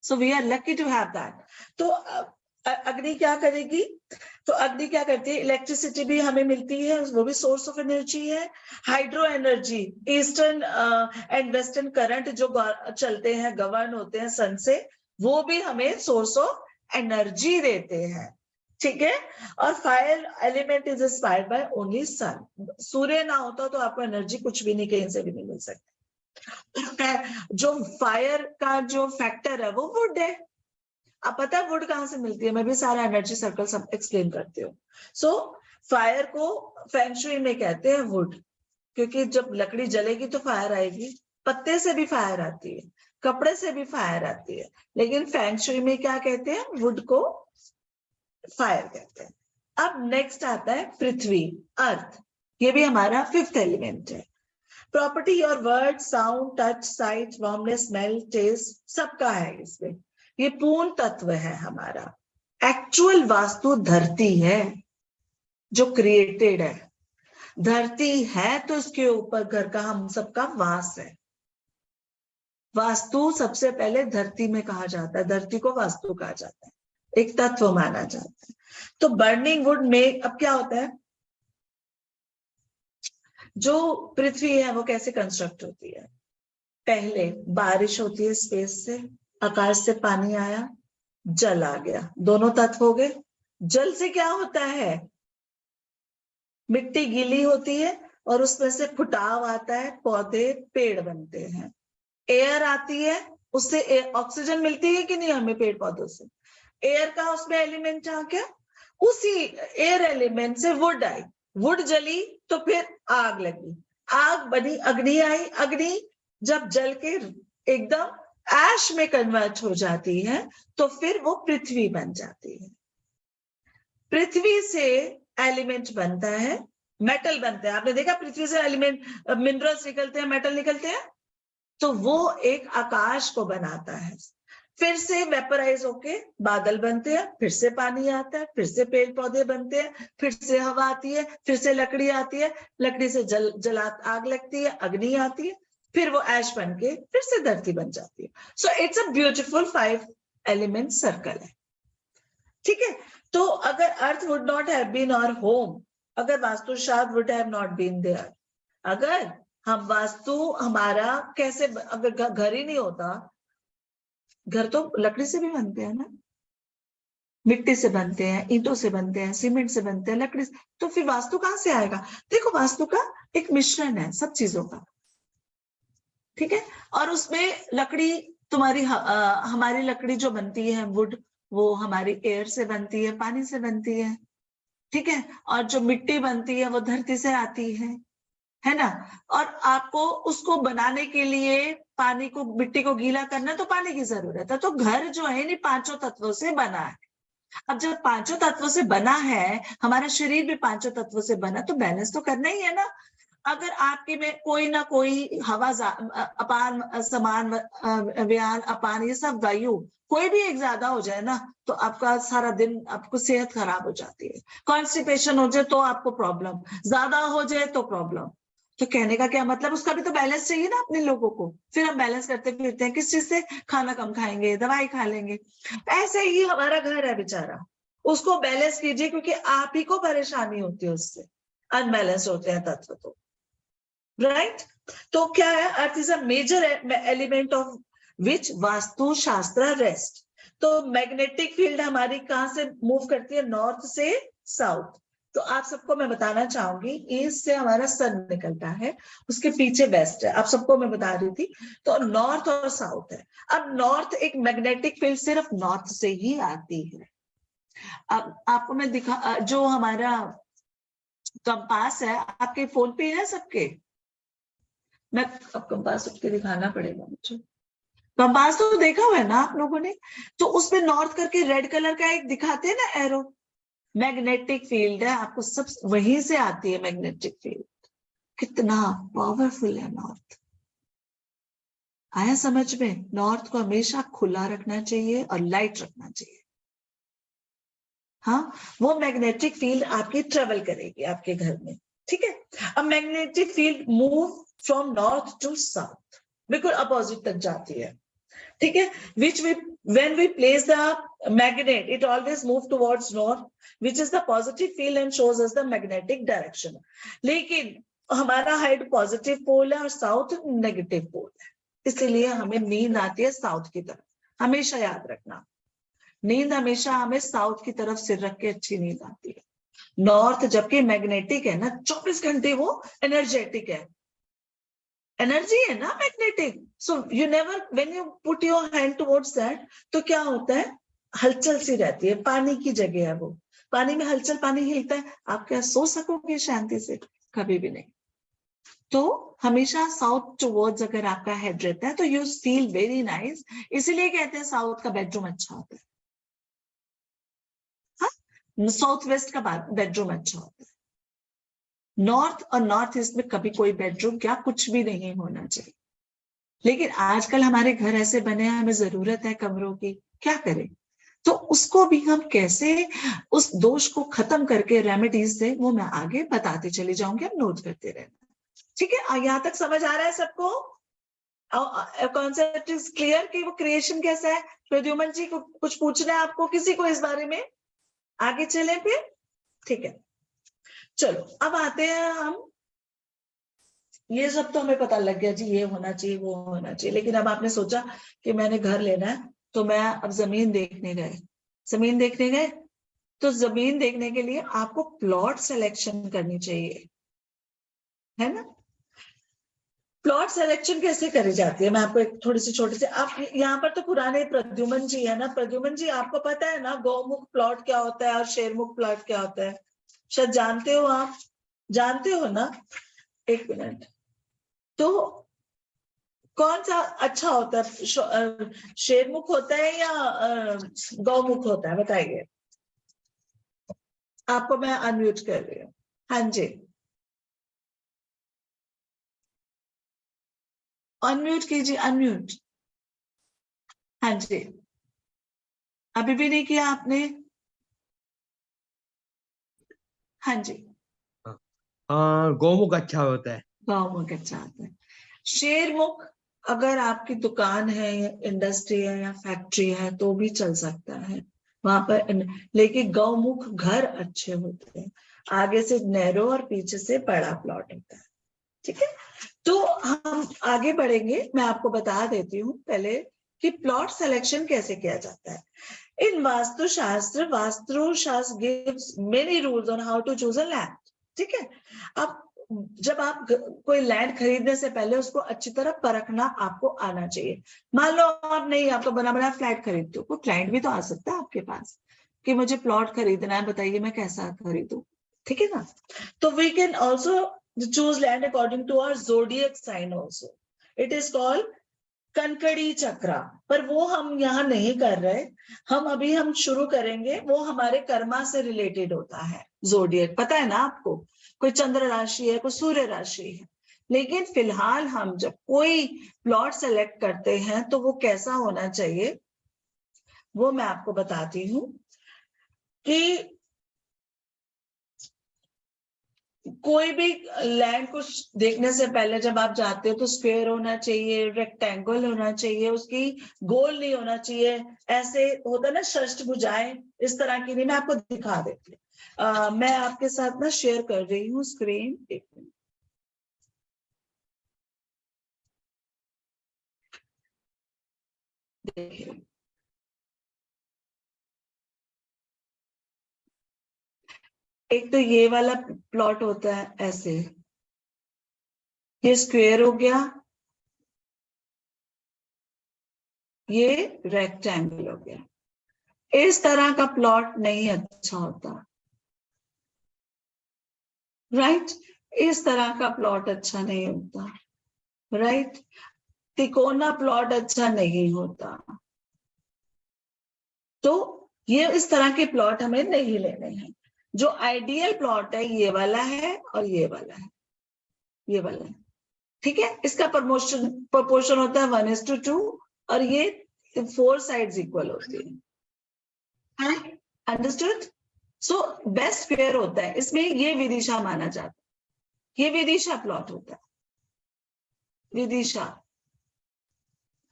So we are lucky to have that. तो अग्नि क्या करेगी? तो अग्नि क्या करती है? इलेक्ट्रिसिटी भी हमें मिलती है, वो भी सोर्स ऑफ एनर्जी है। Hydro energy, eastern and western current जो चलते हैं, गवर्न होते हैं सन से, वो भी हमें सोर्स ऑफ एनर्जी देते हैं, ठीक है। और fire element is inspired by only sun. सूर्य ना होता तो आपको एनर्जी कुछ भी नहीं, कहीं से भी नहीं मिल सकती। जो फायर का जो फैक्टर है वो वुड है। अब पता है वुड कहां से मिलती है? मैं भी सारा एनर्जी सर्कल सब एक्सप्लेन करती हूँ। सो फायर को फेंग शुई में कहते हैं वुड, क्योंकि जब लकड़ी जलेगी तो फायर आएगी। पत्ते से भी फायर आती है, कपड़े से भी फायर आती है, लेकिन फेंग शुई में क्या कहते हैं? वुड को फायर कहते हैं। अब नेक्स्ट आता है पृथ्वी, अर्थ। ये भी हमारा 5th एलिमेंट है। प्रॉपर्टी और word, sound, touch, sight, warmness, smell, taste, सबका है इसमें। ये पूर्ण तत्व है हमारा। एक्चुअल वास्तु धरती है जो क्रिएटेड है। धरती है तो उसके ऊपर घर का हम सबका वास है। वास्तु सबसे पहले धरती में कहा जाता है, धरती को वास्तु कहा जाता है, एक तत्व माना जाता है। तो बर्निंग वुड में अब क्या होता है? जो पृथ्वी है वो कैसे कंस्ट्रक्ट होती है? पहले बारिश होती है स्पेस से, आकाश से पानी आया, जल आ गया, दोनों तत्व हो गए। जल से क्या होता है? मिट्टी गीली होती है और उसमें से फुटाव आता है, पौधे पेड़ बनते हैं। एयर आती है, उससे ऑक्सीजन मिलती है कि नहीं हमें पेड़ पौधों से? एयर का उसमें एलिमेंट आ गया, उसी एयर एलिमेंट से वुड आई, वुड जली तो फिर आग लगी, आग बनी, अग्नि आई, अग्नि जब जल के एकदम ऐश में कन्वर्ट हो जाती है तो फिर वो पृथ्वी बन जाती है। पृथ्वी से एलिमेंट बनता है, मेटल बनता है। आपने देखा पृथ्वी से एलिमेंट, मिनरल्स निकलते हैं, मेटल निकलते हैं, तो वो एक आकाश को बनाता है। फिर से वेपराइज होके बादल बनते हैं, फिर से पानी आता है, फिर से पेड़ पौधे बनते हैं, फिर से हवा आती है, फिर से लकड़ी आती है, लकड़ी से जला आग लगती है, अग्नि आती है, फिर वो ऐश बन के फिर से धरती बन जाती है। So it's a beautiful 5 element circle है, ठीक है। तो अगर earth would not have been our home, अगर vastushastra would have not been there, अगर हम वास्तु हमारा कैसे, अगर घर ही नहीं होता, घर तो लकड़ी से भी बनते हैं ना, मिट्टी से बनते हैं, ईंटों से बनते हैं, सीमेंट से बनते हैं, लकड़ी से, तो फिर वास्तु कहाँ से आएगा? देखो वास्तु का एक मिश्रण है सब चीजों का, ठीक है। और उसमें लकड़ी तुम्हारी हमारी लकड़ी जो बनती है वुड, वो हमारी एयर से बनती है, पानी से बनती है, ठीक है। और जो मिट्टी बनती है वो धरती से आती है ना। और आपको उसको बनाने के लिए पानी को, मिट्टी को गीला करना, तो पानी की जरूरत है। तो घर जो है नहीं पांचों तत्वों से बना है। अब जब पांचों तत्वों से बना है, हमारा शरीर भी पांचों तत्वों से बना, तो बैलेंस तो करना ही है ना। अगर आपके में कोई ना कोई हवा, अपान, समान, व्यान, अपान, ये सब वायु कोई भी एक ज्यादा हो जाए ना, तो आपका सारा दिन, आपको सेहत खराब हो जाती है। कॉन्स्टिपेशन हो जाए तो आपको प्रॉब्लम, ज्यादा हो जाए तो प्रॉब्लम। तो कहने का क्या मतलब, उसका भी तो बैलेंस चाहिए ना अपने लोगों को। फिर हम बैलेंस करते फिरते हैं किस चीज से, खाना कम खाएंगे, दवाई खा लेंगे। ऐसे ही हमारा घर है बेचारा, उसको बैलेंस कीजिए, क्योंकि आप ही को परेशानी होती है उससे, अनबैलेंस होते हैं तत्व तो, राइट। तो क्या है, earth is a major element of which Vastu Shastra rest. तो मैग्नेटिक फील्ड हमारी कहां से मूव करती है, नॉर्थ से साउथ। तो आप सबको मैं बताना चाहूंगी, ईस्ट से हमारा सन निकलता है, उसके पीछे वेस्ट है, आप सबको मैं बता रही थी। तो नॉर्थ और साउथ है। अब नॉर्थ, एक मैग्नेटिक फील्ड सिर्फ नॉर्थ से ही आती है। अब आपको मैं दिखा, जो हमारा कंपास है आपके फोन पे है सबके, मैं अब कंपास उठ के दिखाना पड़ेगा मुझे। कंपास तो देखा हुआ है ना आप लोगों ने, तो उसमें नॉर्थ करके रेड कलर का एक दिखाते हैं ना एरो, मैग्नेटिक फील्ड है, आपको सब वहीं से आती है मैग्नेटिक फील्ड। कितना पावरफुल है नॉर्थ, आया समझ में? नॉर्थ को हमेशा खुला रखना चाहिए और लाइट रखना चाहिए। हाँ, वो मैग्नेटिक फील्ड आपकी ट्रेवल करेगी आपके घर में, ठीक है। अब magnetic field move from north to south, बिल्कुल अपोजिट तक जाती है, ठीक है। which we when we place the magnet, it always move towards north, which is the positive field and shows us the magnetic direction. लेकिन हमारा head positive पोल है और साउथ नेगेटिव पोल है, इसीलिए हमें नींद आती है साउथ की तरफ। हमेशा याद रखना, नींद हमेशा हमें साउथ की तरफ सिर रख के अच्छी नींद आती है। नॉर्थ जबकि मैग्नेटिक है ना, 24 घंटे वो एनर्जेटिक है, एनर्जी है ना magnetic. So you never, when you put your hand towards that, तो क्या होता है, हलचल सी रहती है, पानी की जगह है वो, पानी में हलचल, पानी हिलता है, आप क्या सो सकोगे शांति से? कभी भी नहीं। तो हमेशा साउथ टुवर्ड्स अगर आपका हेड रहता है तो यू फील वेरी नाइस। इसीलिए कहते हैं साउथ का बेडरूम अच्छा होता है, हाँ, साउथ वेस्ट का बेडरूम अच्छा होता है। नॉर्थ और नॉर्थ ईस्ट में कभी कोई बेडरूम क्या, कुछ भी नहीं होना चाहिए। लेकिन आजकल हमारे घर ऐसे बने हैं, हमें जरूरत है कमरों की, क्या करें? तो उसको भी हम कैसे, उस दोष को खत्म करके रेमेडीज से, वो मैं आगे बताती चली जाऊंगी, आप नोट करते रहना, ठीक है। यहाँ तक समझ आ रहा है सबको? कॉन्सेप्ट इज क्लियर कि वो क्रिएशन कैसा है? प्रद्युमन जी को कुछ पूछना है आपको, किसी को इस बारे में? आगे चले फिर, ठीक है। चलो अब आते हैं हम, ये सब तो हमें पता लग गया जी, ये होना चाहिए वो होना चाहिए, लेकिन अब आपने सोचा कि मैंने घर लेना है, तो मैं अब जमीन देखने गए, जमीन देखने गए, तो जमीन देखने के लिए आपको प्लॉट सिलेक्शन करनी चाहिए, है ना। प्लॉट सिलेक्शन कैसे करी जाती है, मैं आपको एक थोड़ी सी छोटी सी, आप यहाँ पर तो पुराने प्रद्युमन जी है ना, प्रद्युमन जी आपको पता है ना गौमुख प्लॉट क्या होता है और शेरमुख प्लॉट क्या होता है? शायद जानते हो, आप जानते हो ना? एक मिनट, तो कौन सा अच्छा होता है, शेरमुख होता है या गौमुख होता है, बताइए। आपको मैं अनम्यूट कर रही हूँ, हाँ जी, अनम्यूट कीजिए, अनम्यूट, हाँ जी, अभी भी नहीं किया आपने? हाँ जी, गौमुख अच्छा होता है। गौमुख अच्छा होता है। शेरमुख अगर आपकी दुकान है या इंडस्ट्री है या फैक्ट्री है तो भी चल सकता है वहां पर, लेकिन गौमुख घर अच्छे होते हैं, आगे से नैरो और पीछे से बड़ा प्लॉट होता है, ठीक है। तो हम आगे बढ़ेंगे, मैं आपको बता देती हूँ पहले कि प्लॉट सिलेक्शन कैसे किया जाता है। In vastushastra gives many rules on how to choose a land. ठीक है, अब जब आप कोई लैंड खरीदने से पहले उसको अच्छी तरह परखना आपको आना चाहिए। मान लो आप नहीं, आपका बना बना फ्लैट खरीदते हो, कोई क्लाइंट भी तो आ सकता है आपके पास कि मुझे प्लॉट खरीदना है, बताइए मैं कैसा खरीदूं। ठीक है ना, तो we can also choose land according to our zodiac sign also. It is called कनकड़ी चक्रा, पर वो हम यहाँ नहीं कर रहे। हम शुरू करेंगे, वो हमारे कर्मा से रिलेटेड होता है। ज़ोडिएक पता है ना आपको, कोई चंद्र राशि है, कोई सूर्य राशि है। लेकिन फिलहाल हम जब कोई प्लॉट सेलेक्ट करते हैं तो वो कैसा होना चाहिए वो मैं आपको बताती हूँ कि कोई भी लैंड को देखने से पहले जब आप जाते हो तो स्क्वायर होना चाहिए, रेक्टेंगल होना चाहिए, उसकी गोल नहीं होना चाहिए। ऐसे होता ना षष्ठभुजाएं, इस तरह की नहीं। मैं आपको दिखा देती हूँ, मैं आपके साथ ना शेयर कर रही हूँ स्क्रीन। एक मिनट, देखिए एक तो ये वाला प्लॉट होता है ऐसे, ये स्क्वायर हो गया, ये रेक्टेंगल हो गया। इस तरह का प्लॉट नहीं अच्छा होता, राइट। इस तरह का प्लॉट अच्छा नहीं होता, राइट। तिकोना प्लॉट अच्छा नहीं होता। तो ये इस तरह के प्लॉट हमें नहीं लेने हैं। जो आइडियल प्लॉट है ये वाला है और ये वाला है, ये वाला है। ठीक है, इसका प्रपोर्शन होता है 1:2 और ये 4 साइड्स इक्वल होती है। अंडरस्टूड। सो बेस्ट स्क्वायर होता है, इसमें ये विदिशा माना जाता है। ये विदिशा प्लॉट होता है, विदिशा।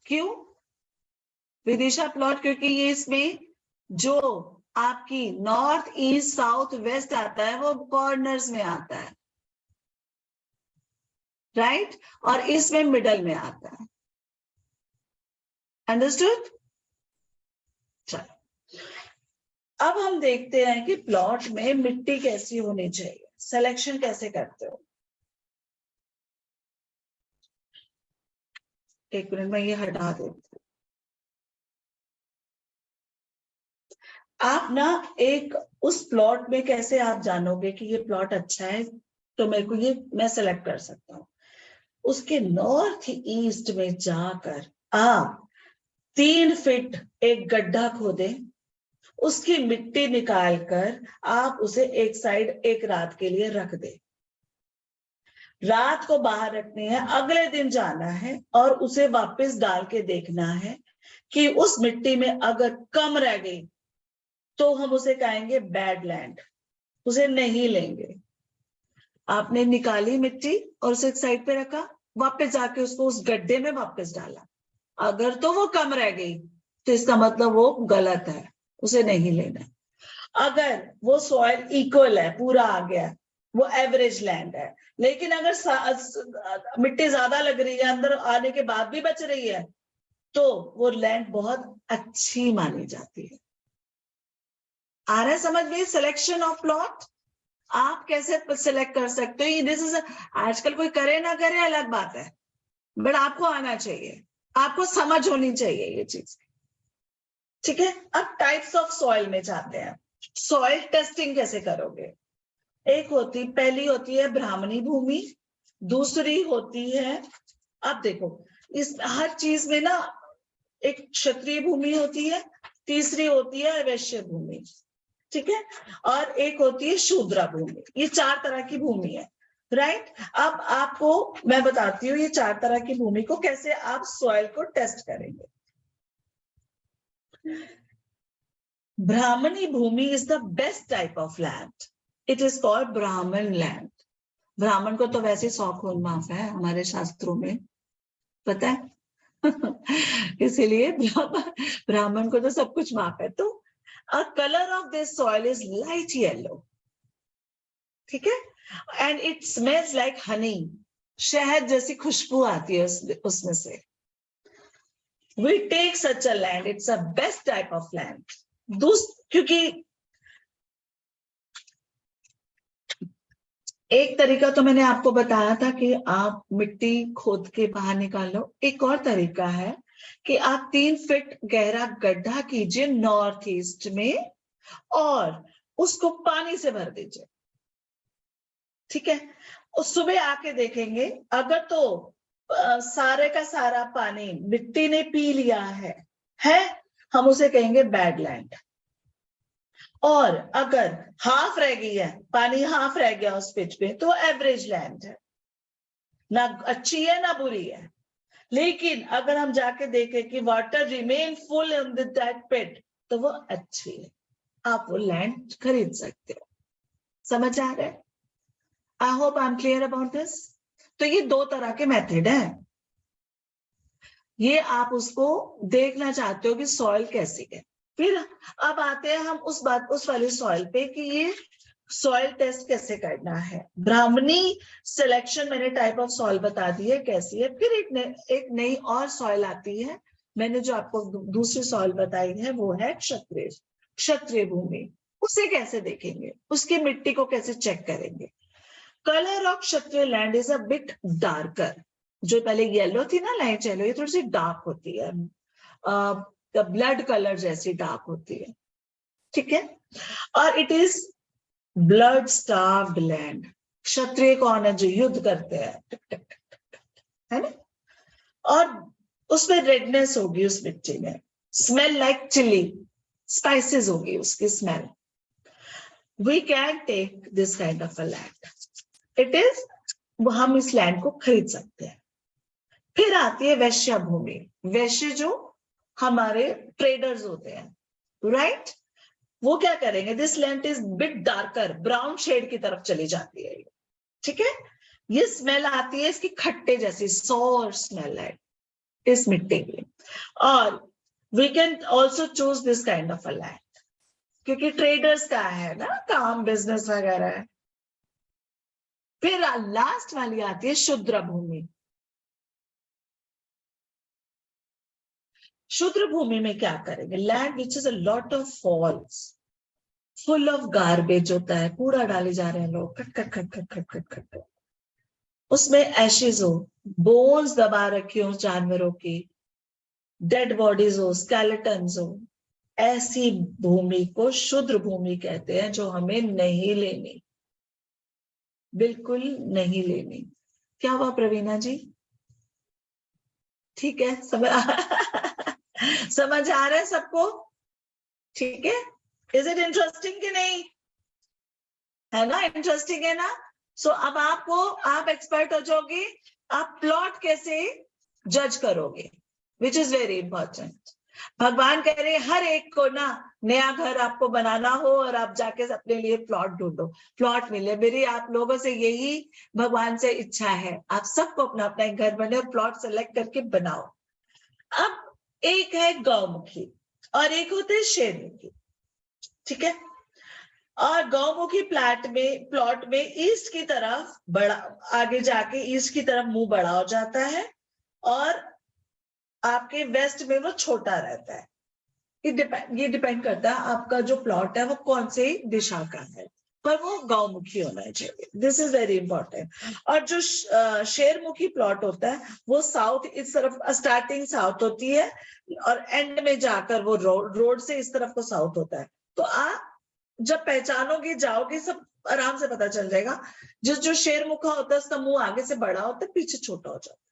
क्यों विदिशा प्लॉट? क्योंकि ये इसमें जो आपकी नॉर्थ ईस्ट साउथ वेस्ट आता है वो कॉर्नर्स में आता है, राइट, और इसमें मिडल में आता है। अंडरस्टूड। चलो अब हम देखते हैं कि प्लॉट में मिट्टी कैसी होनी चाहिए, सिलेक्शन कैसे करते हो। एक मिनट में ये हटा देती हूँ। आप ना एक उस प्लॉट में कैसे आप जानोगे कि ये प्लॉट अच्छा है तो मेरे को ये मैं सेलेक्ट कर सकता हूँ। उसके नॉर्थ ईस्ट में जाकर आप 3 फीट एक गड्ढा खोदें, उसकी मिट्टी निकालकर आप उसे एक साइड एक रात के लिए रख दें। रात को बाहर रखनी है, अगले दिन जाना है और उसे वापस डाल के देखना है कि उस मिट्टी में अगर कम रह गई तो हम उसे कहेंगे बैड लैंड, उसे नहीं लेंगे। आपने निकाली मिट्टी और उसे एक साइड पे रखा, वापस जाके उसको उस गड्ढे में वापस डाला। अगर तो वो कम रह गई तो इसका मतलब वो गलत है, उसे नहीं लेना। अगर वो सॉइल इक्वल है, पूरा आ गया, वो एवरेज लैंड है, लेकिन अगर मिट्टी ज्यादा लग रही है, अंदर आने के बाद भी बच रही है, तो वो लैंड बहुत अच्छी मानी जाती है। आ रहा है समझ में? सिलेक्शन ऑफ प्लॉट आप कैसे सिलेक्ट कर सकते हो, दिस इज आजकल कोई करे ना करे अलग बात है, बट आपको आना चाहिए, आपको समझ होनी चाहिए ये चीज। ठीक है, अब टाइप्स ऑफ सॉइल में जाते हैं। सॉइल टेस्टिंग कैसे करोगे? पहली होती है ब्राह्मणी भूमि, दूसरी होती है, अब देखो इस हर चीज में ना एक क्षत्रिय भूमि होती है, तीसरी होती है वैश्य भूमि, ठीक है, और एक होती है शूद्रा भूमि। ये 4 तरह की भूमि है, राइट। अब आपको मैं बताती हूँ ये 4 तरह की भूमि को कैसे आप सॉइल को टेस्ट करेंगे। Brahmani bhumi is the best type of land, it is called Brahmin land. Brahmin को तो वैसे 100 खून माफ है हमारे शास्त्रों में, पता है इसीलिए ब्राह्मण को तो सब कुछ माफ है। तो a colour of this soil is light yellow, ठीक है, and it smells like honey, शहद जैसी खुशबू आती है उसमें से। we take such a land, it's a best type of land. क्योंकि एक तरीका तो मैंने आपको बताया था कि आप मिट्टी खोद के बाहर निकालो। एक और तरीका है कि आप 3 फीट गहरा गड्ढा कीजिए नॉर्थ ईस्ट में और उसको पानी से भर दीजिए, ठीक है। उस सुबह आके देखेंगे, अगर तो सारे का सारा पानी मिट्टी ने पी लिया है हम उसे कहेंगे बैड लैंड। और अगर हाफ रह गई है, पानी हाफ रह गया उस पिच पे, तो एवरेज लैंड है, ना अच्छी है ना बुरी है। लेकिन अगर हम जाके देखें कि water remain full in that pit, तो वो अच्छी है, आप वो लैंड खरीद सकते हो। समझ आ रहा है? I hope I am clear about this. तो ये 2 तरह के मेथड हैं। ये आप उसको देखना चाहते हो कि सॉइल कैसी है। फिर अब आते हैं हम उस वाली सॉइल पे कि ये सॉइल टेस्ट कैसे करना है। ब्राह्मणी सिलेक्शन मैंने टाइप ऑफ सॉइल बता दी है कैसी है। फिर एक नई और सॉइल आती है, मैंने जो आपको दूसरी सॉइल बताई है वो है क्षत्रिय भूमि। उसे कैसे देखेंगे, उसकी मिट्टी को कैसे चेक करेंगे। Colour of Kshatriya land is a bit darker. जो पहले येलो थी ना, लाइट येलो, ये थोड़ी सी डार्क होती है, ब्लड कलर जैसी डार्क होती है, ठीक है। और it is blood starved land. Kshatriya कौन है? जो युद्ध करते हैं, है ना। और उसमें रेडनेस होगी उस मिट्टी में, स्मेल लाइक चिली, स्पाइसेस होगी उसकी smell. We can take this kind of a land, it is, हम इस लैंड को खरीद सकते हैं। फिर आती है वैश्य भूमि। वैश्य जो हमारे ट्रेडर्स होते हैं, राइट, वो क्या करेंगे, this land is bit darker, brown shade की तरफ चली जाती है, ठीक है। ये स्मेल आती है इसकी खट्टे जैसी, सॉर स्मेल है इस मिट्टी की। और we can also choose this kind of a land, क्योंकि ट्रेडर्स का है ना काम, बिजनेस वगैरह है। फिर लास्ट वाली आती है शूद्र भूमि। शूद्र भूमि में क्या करेंगे, land which is a lot of falls, full of garbage होता है, कूड़ा डाले जा रहे हैं लोग, खट खट खट खट खट खट खट, उसमें एशेज हो, बोन्स दबा रखी हो जानवरों की, डेड बॉडीज हो, स्केलेटन्स हो, ऐसी भूमि को शूद्र भूमि कहते हैं, जो हमें नहीं लेनी, बिल्कुल नहीं लेनी। क्या हुआ प्रवीणा जी? ठीक है, समझ आ रहा है सबको? ठीक है, इज इट इंटरेस्टिंग कि नहीं? है ना, इंटरेस्टिंग है ना। सो अब आप एक्सपर्ट हो जाओगे, आप प्लॉट कैसे जज करोगे, विच इज वेरी इंपॉर्टेंट। भगवान कह रहे हर एक को ना नया घर आपको बनाना हो और आप जाके अपने लिए प्लॉट ढूंढो, प्लॉट मिले। मेरी आप लोगों से यही भगवान से इच्छा है, आप सबको अपना अपना एक घर बने और प्लॉट सेलेक्ट करके बनाओ। अब एक है गौमुखी और एक होते है शेरमुखी, ठीक है। और गौमुखी प्लॉट में ईस्ट की तरफ बड़ा, आगे जाके ईस्ट की तरफ मुंह बड़ा हो जाता है और आपके वेस्ट में वो छोटा रहता है। ये डिपेंड करता है आपका जो प्लॉट है वो कौन से दिशा का है, पर वो गौमुखी होना चाहिए। This is very important. और जो शेरमुखी प्लॉट होता है वो साउथ, इस तरफ स्टार्टिंग साउथ होती है और एंड में जाकर वो रोड से इस तरफ को साउथ होता है। तो आप जब पहचानोगे, जाओगे, सब आराम से पता चल जाएगा। जो शेरमुखा होता है उसका मुंह आगे से बड़ा होता है, पीछे छोटा हो जाता है,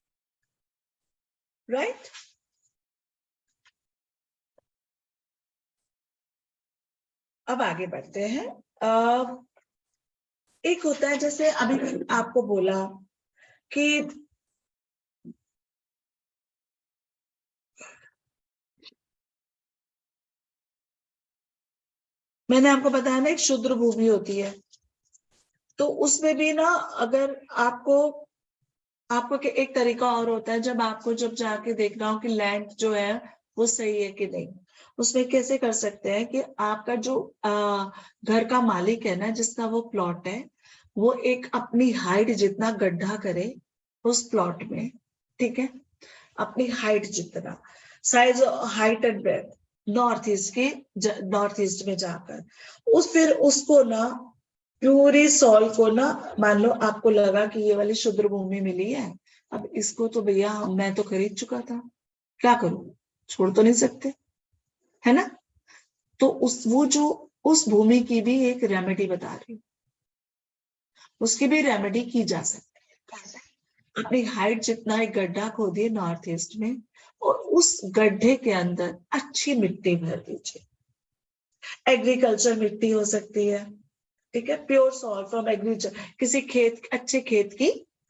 राइट। अब आगे बढ़ते हैं। एक होता है, जैसे अभी आपको बोला कि मैंने आपको बताया ना एक शूद्र भूमि होती है, तो उसमें भी ना अगर आपको एक तरीका और होता है, जब जाके देखना हो कि लैंड जो है वो सही है कि नहीं। उसमें कैसे कर सकते हैं कि आपका जो घर का मालिक है ना, जिसका वो प्लॉट है, वो एक अपनी हाइट जितना गड्ढा करे उस प्लॉट में, ठीक है, अपनी हाइट जितना। Size, height and breadth, north east में जाकर फिर उसको ना पूरी सॉल को ना, मान लो आपको लगा कि ये वाली शुद्र भूमि मिली है, अब इसको तो भैया मैं तो खरीद चुका था, क्या करूं, छोड़ तो नहीं सकते, है ना। तो उस भूमि की भी एक रेमेडी बता रही हूँ, उसकी भी रेमेडी की जा सकती है। अपनी हाइट जितना एक गड्ढा खोदिए नॉर्थ ईस्ट में, और उस गड्ढे के अंदर अच्छी मिट्टी भर दीजिए। एग्रीकल्चर मिट्टी हो सकती है, ठीक है, प्योर सॉइल फ्रॉम एग्रीकल्चर, किसी अच्छे खेत की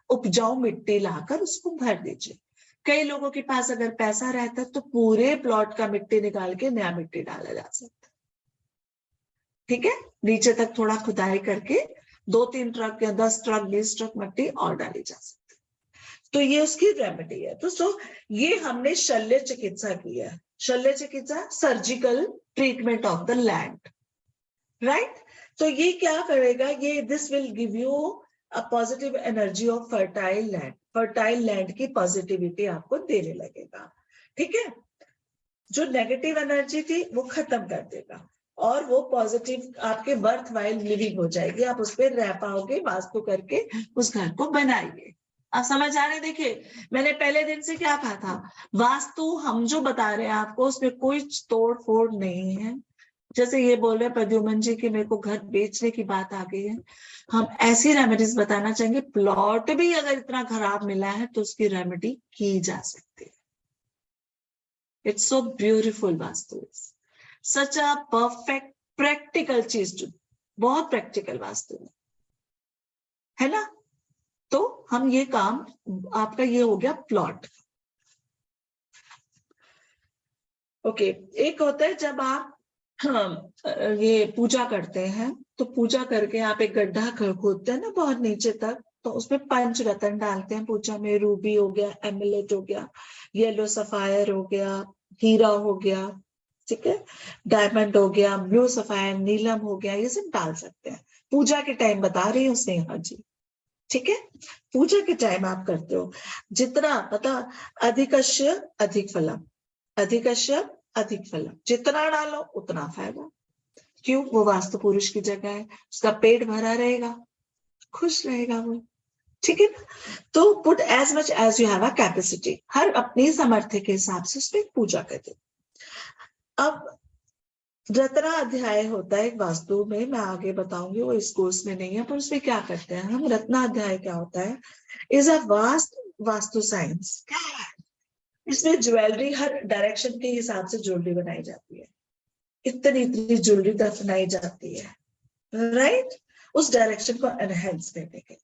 उपजाऊ मिट्टी लाकर उसको भर दीजिए। कई लोगों के पास अगर पैसा रहता है तो पूरे प्लॉट का मिट्टी निकाल के नया मिट्टी डाला जा सकता है, ठीक है। नीचे तक थोड़ा खुदाई करके 2-3 ट्रक या 10 ट्रक 20 ट्रक मिट्टी और डाली जा सकती है। तो ये उसकी रेमेडी है। तो ये हमने शल्य चिकित्सा की है। शल्य चिकित्सा, surgical treatment of the land, right. तो ये क्या करेगा, ये this will give you a positive energy of fertile land. Fertile land की पॉजिटिविटी आपको देने लगेगा, ठीक है। जो नेगेटिव एनर्जी थी वो खत्म कर देगा, और वो पॉजिटिव आपके वर्थ वाइल लिविंग हो जाएगी। आप उस पर रह पाओगे, वास्तु करके उस घर को बनाइए। आप समझ आ रहे? देखिए, मैंने पहले दिन से क्या कहा था, वास्तु हम जो बता रहे हैं आपको उसमें कोई तोड़ फोड़ नहीं है। जैसे ये बोल रहे प्रद्युमन जी कि मेरे को घर बेचने की बात आ गई है, हम ऐसी रेमेडीज बताना चाहेंगे। प्लॉट भी अगर इतना खराब मिला है तो उसकी रेमेडी की जा सकती है। It's so beautiful, vastu such a perfect practical चीज, बहुत प्रैक्टिकल वास्तु है ना। तो हम ये काम, आपका ये हो गया प्लॉट। ओके, एक होता है जब आप ये पूजा करते हैं, तो पूजा करके आप एक गड्ढा खोदते हैं ना बहुत नीचे तक, तो उसमें पंच रत्न डालते हैं पूजा में। रूबी हो गया, एमुलेट हो गया, येलो सफायर हो गया, हीरा हो गया, ठीक है, डायमंड हो गया, ब्लू सफायर, नीलम हो गया, ये सब डाल सकते हैं। पूजा के टाइम बता रही हूँ स्नेहा जी, ठीक है। पूजा के टाइम आप करते हो, जितना पता, अधिकस्य अधिक फलम, अधिकस्य अधिक फलम, जितना डालो उतना फायदा। क्यों? वो वास्तु पुरुष की जगह है, उसका पेट भरा रहेगा, खुश रहेगा वो, ठीक है ना। तो put as much as you have a capacity, हर अपनी सामर्थ्य के हिसाब से उसमें पूजा करते। अब रत्ना अध्याय होता है वास्तु में, मैं आगे बताऊंगी, वो इस कोर्स में नहीं है, पर उसमें क्या करते हैं हम। रत्ना अध्याय क्या होता है, इज अ वास्तु साइंस। इसमें ज्वेलरी हर डायरेक्शन के हिसाब से ज्वेलरी बनाई जाती है, इतनी इतनी ज्वेलरी दफनाई जाती है, राइट, उस डायरेक्शन को एनहेंस करने के,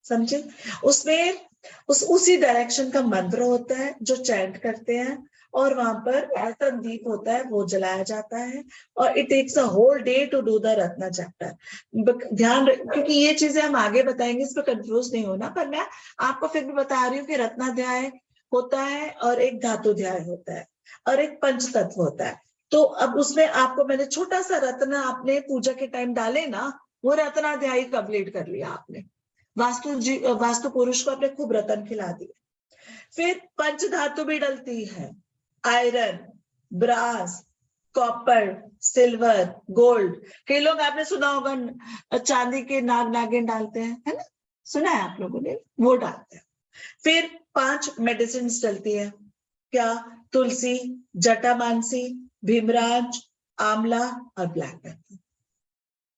समझे। उसमें उसी डायरेक्शन का मंत्र होता है जो चैंट करते हैं, और वहां पर रत्न दीप होता है, वो जलाया जाता है। और it takes a whole day to do the Ratna chapter. क्योंकि ये चीजें हम आगे बताएंगे, इस पर कंफ्यूज नहीं होना, पर मैं आपको फिर भी बता रही हूँ कि रत्नाध्याय होता है, और एक धातुध्याय होता है, और एक पंच तत्व होता है। तो अब उसमें आपको मैंने छोटा सा रत्न आपने पूजा के टाइम डाले ना, वो रत्नाध्याय कंप्लीट कर लिया आपने। वास्तु पुरुष को आपने खूब रत्न खिला दिए। फिर पंच धातु भी डलती है, iron, brass, copper, silver, gold. कई लोग आपने सुना होगा चांदी के नाग नागिन डालते हैं, है ना, सुना है आप लोगों ने, वो डालते हैं। फिर 5 मेडिसिन डलती है, क्या? तुलसी, जटामानसी, भीमराज, आंवला और ब्लैक पेपर।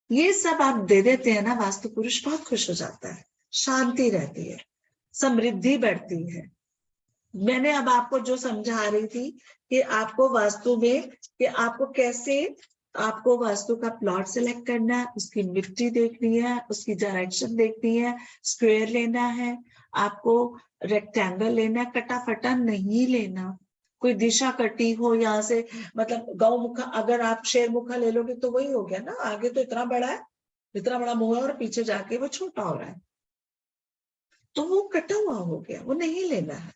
ये सब आप दे देते हैं ना, वास्तु पुरुष बहुत खुश हो जाता है, शांति रहती है, समृद्धि बढ़ती है। मैंने अब आपको जो समझा रही थी कि आपको वास्तु में, कि आपको कैसे, आपको वास्तु का प्लॉट सिलेक्ट करना है, उसकी मिट्टी देखनी है, उसकी डायरेक्शन देखनी है, स्क्वायर लेना है, आपको रेक्टेंगल लेना है, कटा फटा नहीं लेना। कोई दिशा कटी हो यहाँ से, मतलब गौमुखा, अगर आप शेर मुखा ले लोगे तो वही हो गया ना, आगे तो इतना बड़ा है, इतना बड़ा मुंह है, और पीछे जाके वो छोटा हो रहा है, तो वो कटा हुआ हो गया, वो नहीं लेना है।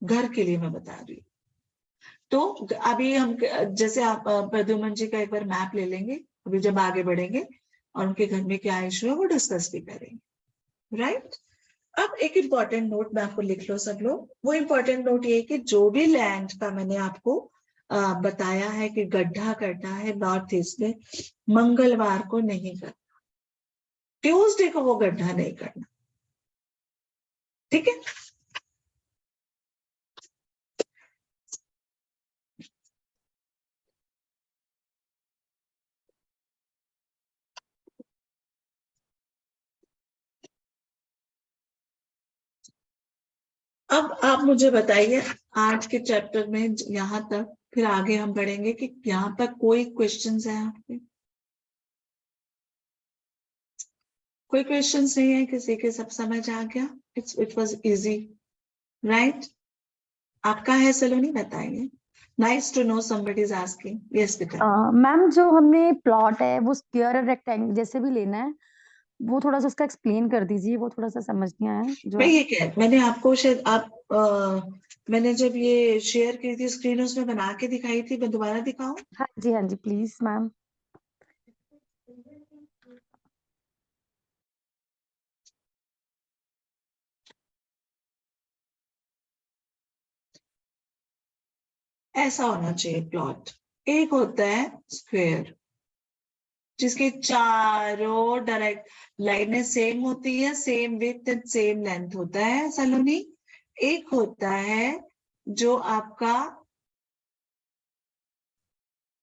घर के लिए मैं बता रही हूँ। तो अभी हम, जैसे आप प्रद्युमन जी का एक बार मैप ले लेंगे, अभी जब आगे बढ़ेंगे, और उनके घर में क्या इशू है वो डिस्कस भी करेंगे, राइट। अब एक इम्पॉर्टेंट नोट मैं आपको लिख लो सब लोग। वो इम्पॉर्टेंट नोट ये कि जो भी लैंड का मैंने आपको बताया है कि गड्ढा करना है नॉर्थ ईस्ट में, मंगलवार को नहीं करना, ट्यूसडे को वो गड्ढा नहीं करना, ठीक है। अब आप मुझे बताइए आज के चैप्टर में यहाँ तक, फिर आगे हम बढ़ेंगे कि यहाँ तक कोई क्वेश्चंस है आपके? कोई क्वेश्चंस नहीं है किसी के? सब समझ आ गया? It was easy, right? आपका है सलोनी? बताइए। Nice to know somebody is asking. Yes बेटा। मैम जो हमने प्लॉट है वो स्क्वायर और रेक्टेंगल जैसे भी लेना है, वो थोड़ा सा उसका एक्सप्लेन कर दीजिए, वो थोड़ा सा समझ नहीं आया जो मैं है। ये क्या, मैंने आपको शायद मैंने जब ये शेयर की थी स्क्रीन, उसमें बना के दिखाई थी, मैं दोबारा दिखाऊं? हाँ जी प्लीज मैम। ऐसा होना चाहिए प्लॉट। एक होता है स्क्वायर जिसके चारों डायरेक्ट लाइनें सेम होती है, same width and same length होता है सलोनी। एक होता है जो आपका,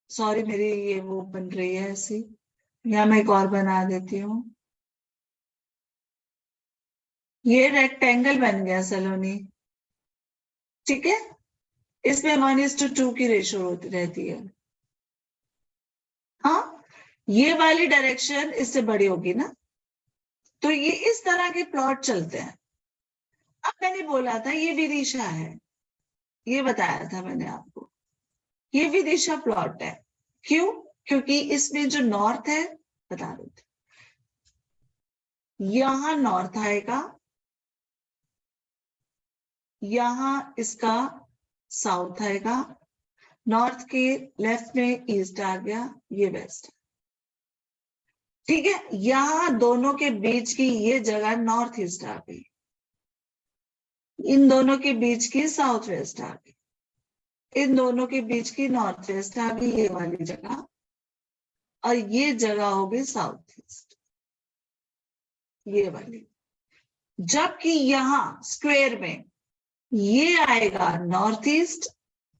सॉरी मेरी ये वो बन रही है ऐसी, या मैं एक और बना देती हूँ। ये रेक्टेंगल बन गया सलोनी, ठीक है। इसमें 1:2 की रेशो होती रहती है। हाँ, ये वाली डायरेक्शन इससे बड़ी होगी ना, तो ये इस तरह के प्लॉट चलते हैं। अब मैंने बोला था ये विदिशा है, ये बताया था मैंने आपको, ये विदिशा प्लॉट है। क्यों? क्योंकि इसमें जो नॉर्थ है, बता रहे थे, यहां नॉर्थ आएगा, यहां इसका साउथ आएगा, नॉर्थ के लेफ्ट में ईस्ट आ गया, ये वेस्ट, ठीक है। यहां दोनों के बीच की ये जगह नॉर्थ ईस्ट आ गई, इन दोनों के बीच की साउथ वेस्ट आ गई, इन दोनों के बीच की नॉर्थ वेस्ट आ गई, ये वाली जगह, और ये जगह हो गई साउथ ईस्ट, ये वाली। जबकि यहां स्क्वायर में ये आएगा नॉर्थ ईस्ट,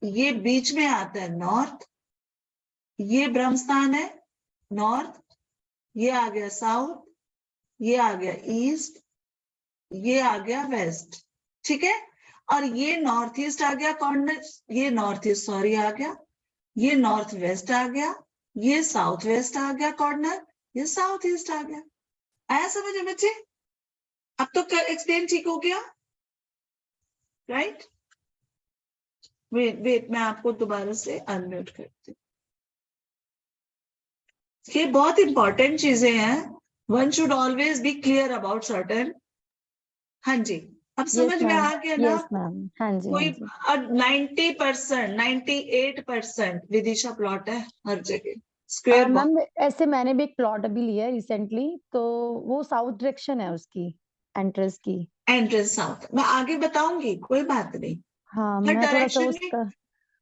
ये बीच में आता है नॉर्थ, ये ब्रह्मस्थान है नॉर्थ, ये आ गया साउथ, ये आ गया ईस्ट, ये आ गया वेस्ट, ठीक है। और ये नॉर्थ ईस्ट आ गया कॉर्नर, ये नॉर्थ ईस्ट सॉरी आ गया, ये नॉर्थ वेस्ट आ गया, ये साउथ वेस्ट आ गया कॉर्नर, ये साउथ ईस्ट आ गया। आया समझ में बच्चे? अब तो एक्सप्लेन ठीक हो गया, राइट? वेट वेट, मैं आपको दोबारा से अनम्यूट करती हूँ। ये बहुत इंपॉर्टेंट चीजें हैं, one should always be clear about certain. हाँ जी, अब समझ में आ गया ना? यस मैम, हाँ जी कोई हाँ जी। 90%, 98% विदिशा प्लॉट है हर जगह। स्क्वायर मैम ऐसे मैंने भी एक प्लॉट अभी लिया है रिसेंटली, तो वो साउथ डायरेक्शन है उसकी एंट्रेंस की। एंट्रेंस साउथ, मैं आगे बताऊंगी, कोई बात नहीं। हाँ हर मैं थोड़ा सा डायरेक्शन में उसका।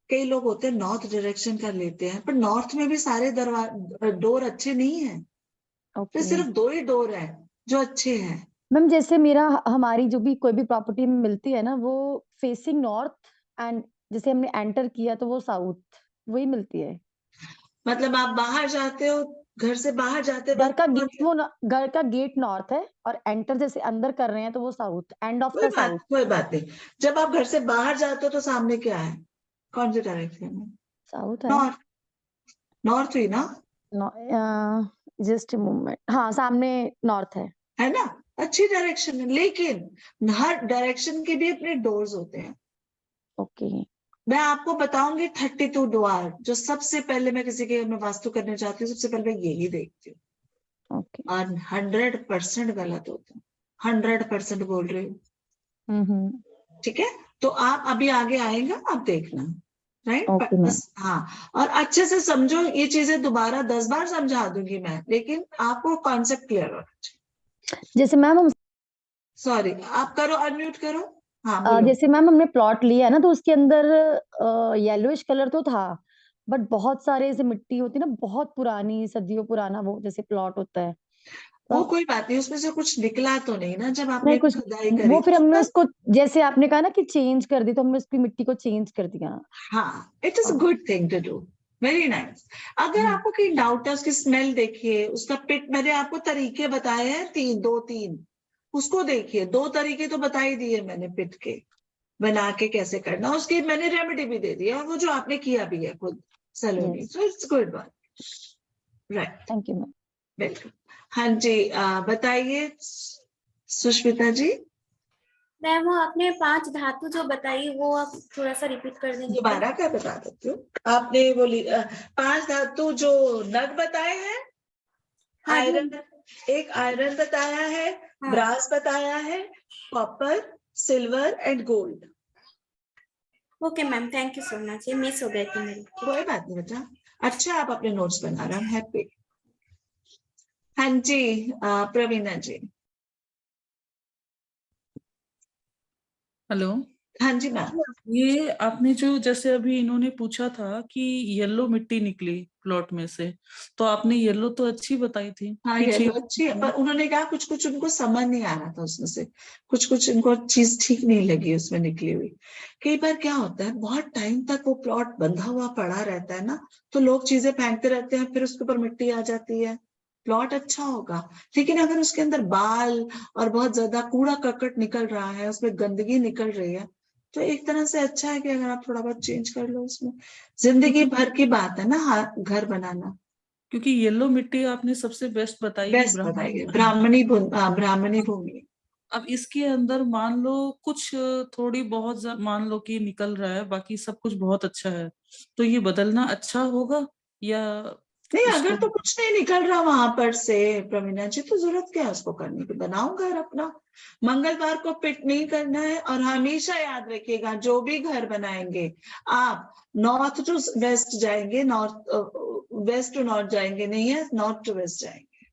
कई लोग होते हैं नॉर्थ डायरेक्शन का लेते हैं, पर नॉर्थ में भी सारे दरवाजे डोर अच्छे नहीं है, तो ओके सिर्फ 2 ही डोर है जो अच्छे हैं। मैम, जैसे मेरा हमारी जो भी कोई भी प्रॉपर्टी में मिलती है ना, वो फेसिंग नॉर्थ, एंड जैसे हमने एंटर किया तो वो साउथ वही मिलती है। मतलब आप बाहर जाते हो, घर से बाहर जाते घर का वक्त गेट वो घर का गेट नॉर्थ है, और एंटर जैसे अंदर कर रहे हैं तो वो south, end of the south. कोई बात नहीं। जब आप घर से बाहर जाते हो तो सामने क्या है? कौन सी डायरेक्शन में? साउथ है। नॉर्थ, नॉर्थ हुई ना? जस्ट मूवमेंट, हाँ सामने नॉर्थ है ना? अच्छी डायरेक्शन है, लेकिन हर डायरेक्शन के भी अपने डोर्स होते हैं। ओके। मैं आपको बताऊंगी 32 द्वार, जो सबसे पहले मैं किसी के में वास्तु करने जाती हूँ, सबसे पहले मैं यही देखती हूँ, ओके। और 100% गलत होता है, 100% बोल रही हूँ, ठीक है। तो आप अभी आगे आएगा, आप देखना, राइट? Okay ma'am. बस हाँ, और अच्छे से समझो, ये चीजें दोबारा 10 बार समझा दूंगी मैं, लेकिन आपको कॉन्सेप्ट क्लियर होना चाहिए। जैसे मैम हम सॉरी, आप करो, अनम्यूट करो। हाँ बोलो। जैसे मैम हमने प्लॉट लिया है ना, तो उसके अंदर येलोइश कलर तो था, बट बहुत सारे ऐसे मिट्टी होती है ना, बहुत पुरानी, सदियों पुराना वो जैसे प्लॉट होता है, वो तो कोई बात नहीं, उसमें से कुछ निकला तो नहीं ना जब आपने नहीं कुछ, खुदाई करी वो फिर तो हमने तब। उसको, जैसे आपने कहा ना कि चेंज कर दी, तो हमने उसकी मिट्टी को चेंज कर दिया। हाँ, इट इज अ हाँ। Good thing to do. Very nice. अगर हम्म। आपको कहीं डाउट है, उसकी स्मेल देखिए, उसका पिट, मैंने आपको तरीके बताए हैं तीन, उसको देखिए। 2 तरीके तो बता ही दिए मैंने पिट के बना के कैसे करना, उसकी मैंने रेमेडी भी दे दी है, वो जो आपने किया भी है खुद Saloni, yes, so it's good one. Right, thank you ma'am. Welcome. हाँ जी, बताइए सुष्मिता जी। मैम वो आपने 5 धातु जो बताई वो आप थोड़ा सा रिपीट कर देंगे क्या? दोबारा क्या बता देती हूँ? आपने बोली 5 धातु जो नग बताए हैं। हाँ जी। आयरन, एक आयरन बताया है, हाँ। ब्रास बताया है, copper, silver and gold. Okay ma'am, thank you so much, ये मिस हो गई थी मेरी। कोई बात नहीं बेटा, अच्छा आप अपने नोट्स बना रहे हैं, हैप्पी। हाँ जी, प्रवीणा जी। हेलो। हाँ जी मैम। ये आपने जो जैसे अभी इन्होंने पूछा था कि येलो मिट्टी निकली प्लॉट में से, तो आपने येलो तो अच्छी बताई थी हाँ, कि ये तो अच्छी है, पर चेंज। उन्होंने कहा कुछ कुछ उनको समझ नहीं आ रहा था उसमें से, कुछ कुछ उनको चीज ठीक नहीं लगी उसमें निकली हुई। कई बार क्या होता है, बहुत टाइम तक वो प्लॉट बंधा हुआ पड़ा रहता है ना, तो लोग चीजें फेंकते रहते हैं, फिर उसके ऊपर मिट्टी आ जाती है। प्लॉट अच्छा होगा, लेकिन अगर उसके अंदर बाल और बहुत ज्यादा कूड़ा करकट निकल रहा है, उसमें गंदगी निकल रही है, तो एक तरह से अच्छा है कि अगर आप थोड़ा बहुत चेंज कर लो उसमें। जिंदगी भर की बात है ना, घर बनाना। क्योंकि येलो मिट्टी आपने सबसे बेस्ट बताई कि बेस्ट ब्राह्मणी बताइए, मिट्टी। ब्राह्मणी भूमि। अब इसके अंदर मान लो कुछ थोड़ी बहुत मान लो कि निकल रहा है, बाकी सब कुछ बहुत अच्छा है, तो ये बदलना अच्छा होगा या नहीं, अगर उसको? तो कुछ नहीं निकल रहा वहां पर से प्रवीणा जी, तो जरूरत क्या है उसको करने की? बनाओ घर अपना। मंगलवार को पिट नहीं करना है, और हमेशा याद रखिएगा जो भी घर बनाएंगे आप, नॉर्थ टू वेस्ट जाएंगे, नॉर्थ वेस्ट टू नॉर्थ जाएंगे नहीं है, नॉर्थ टू वेस्ट जाएंगे।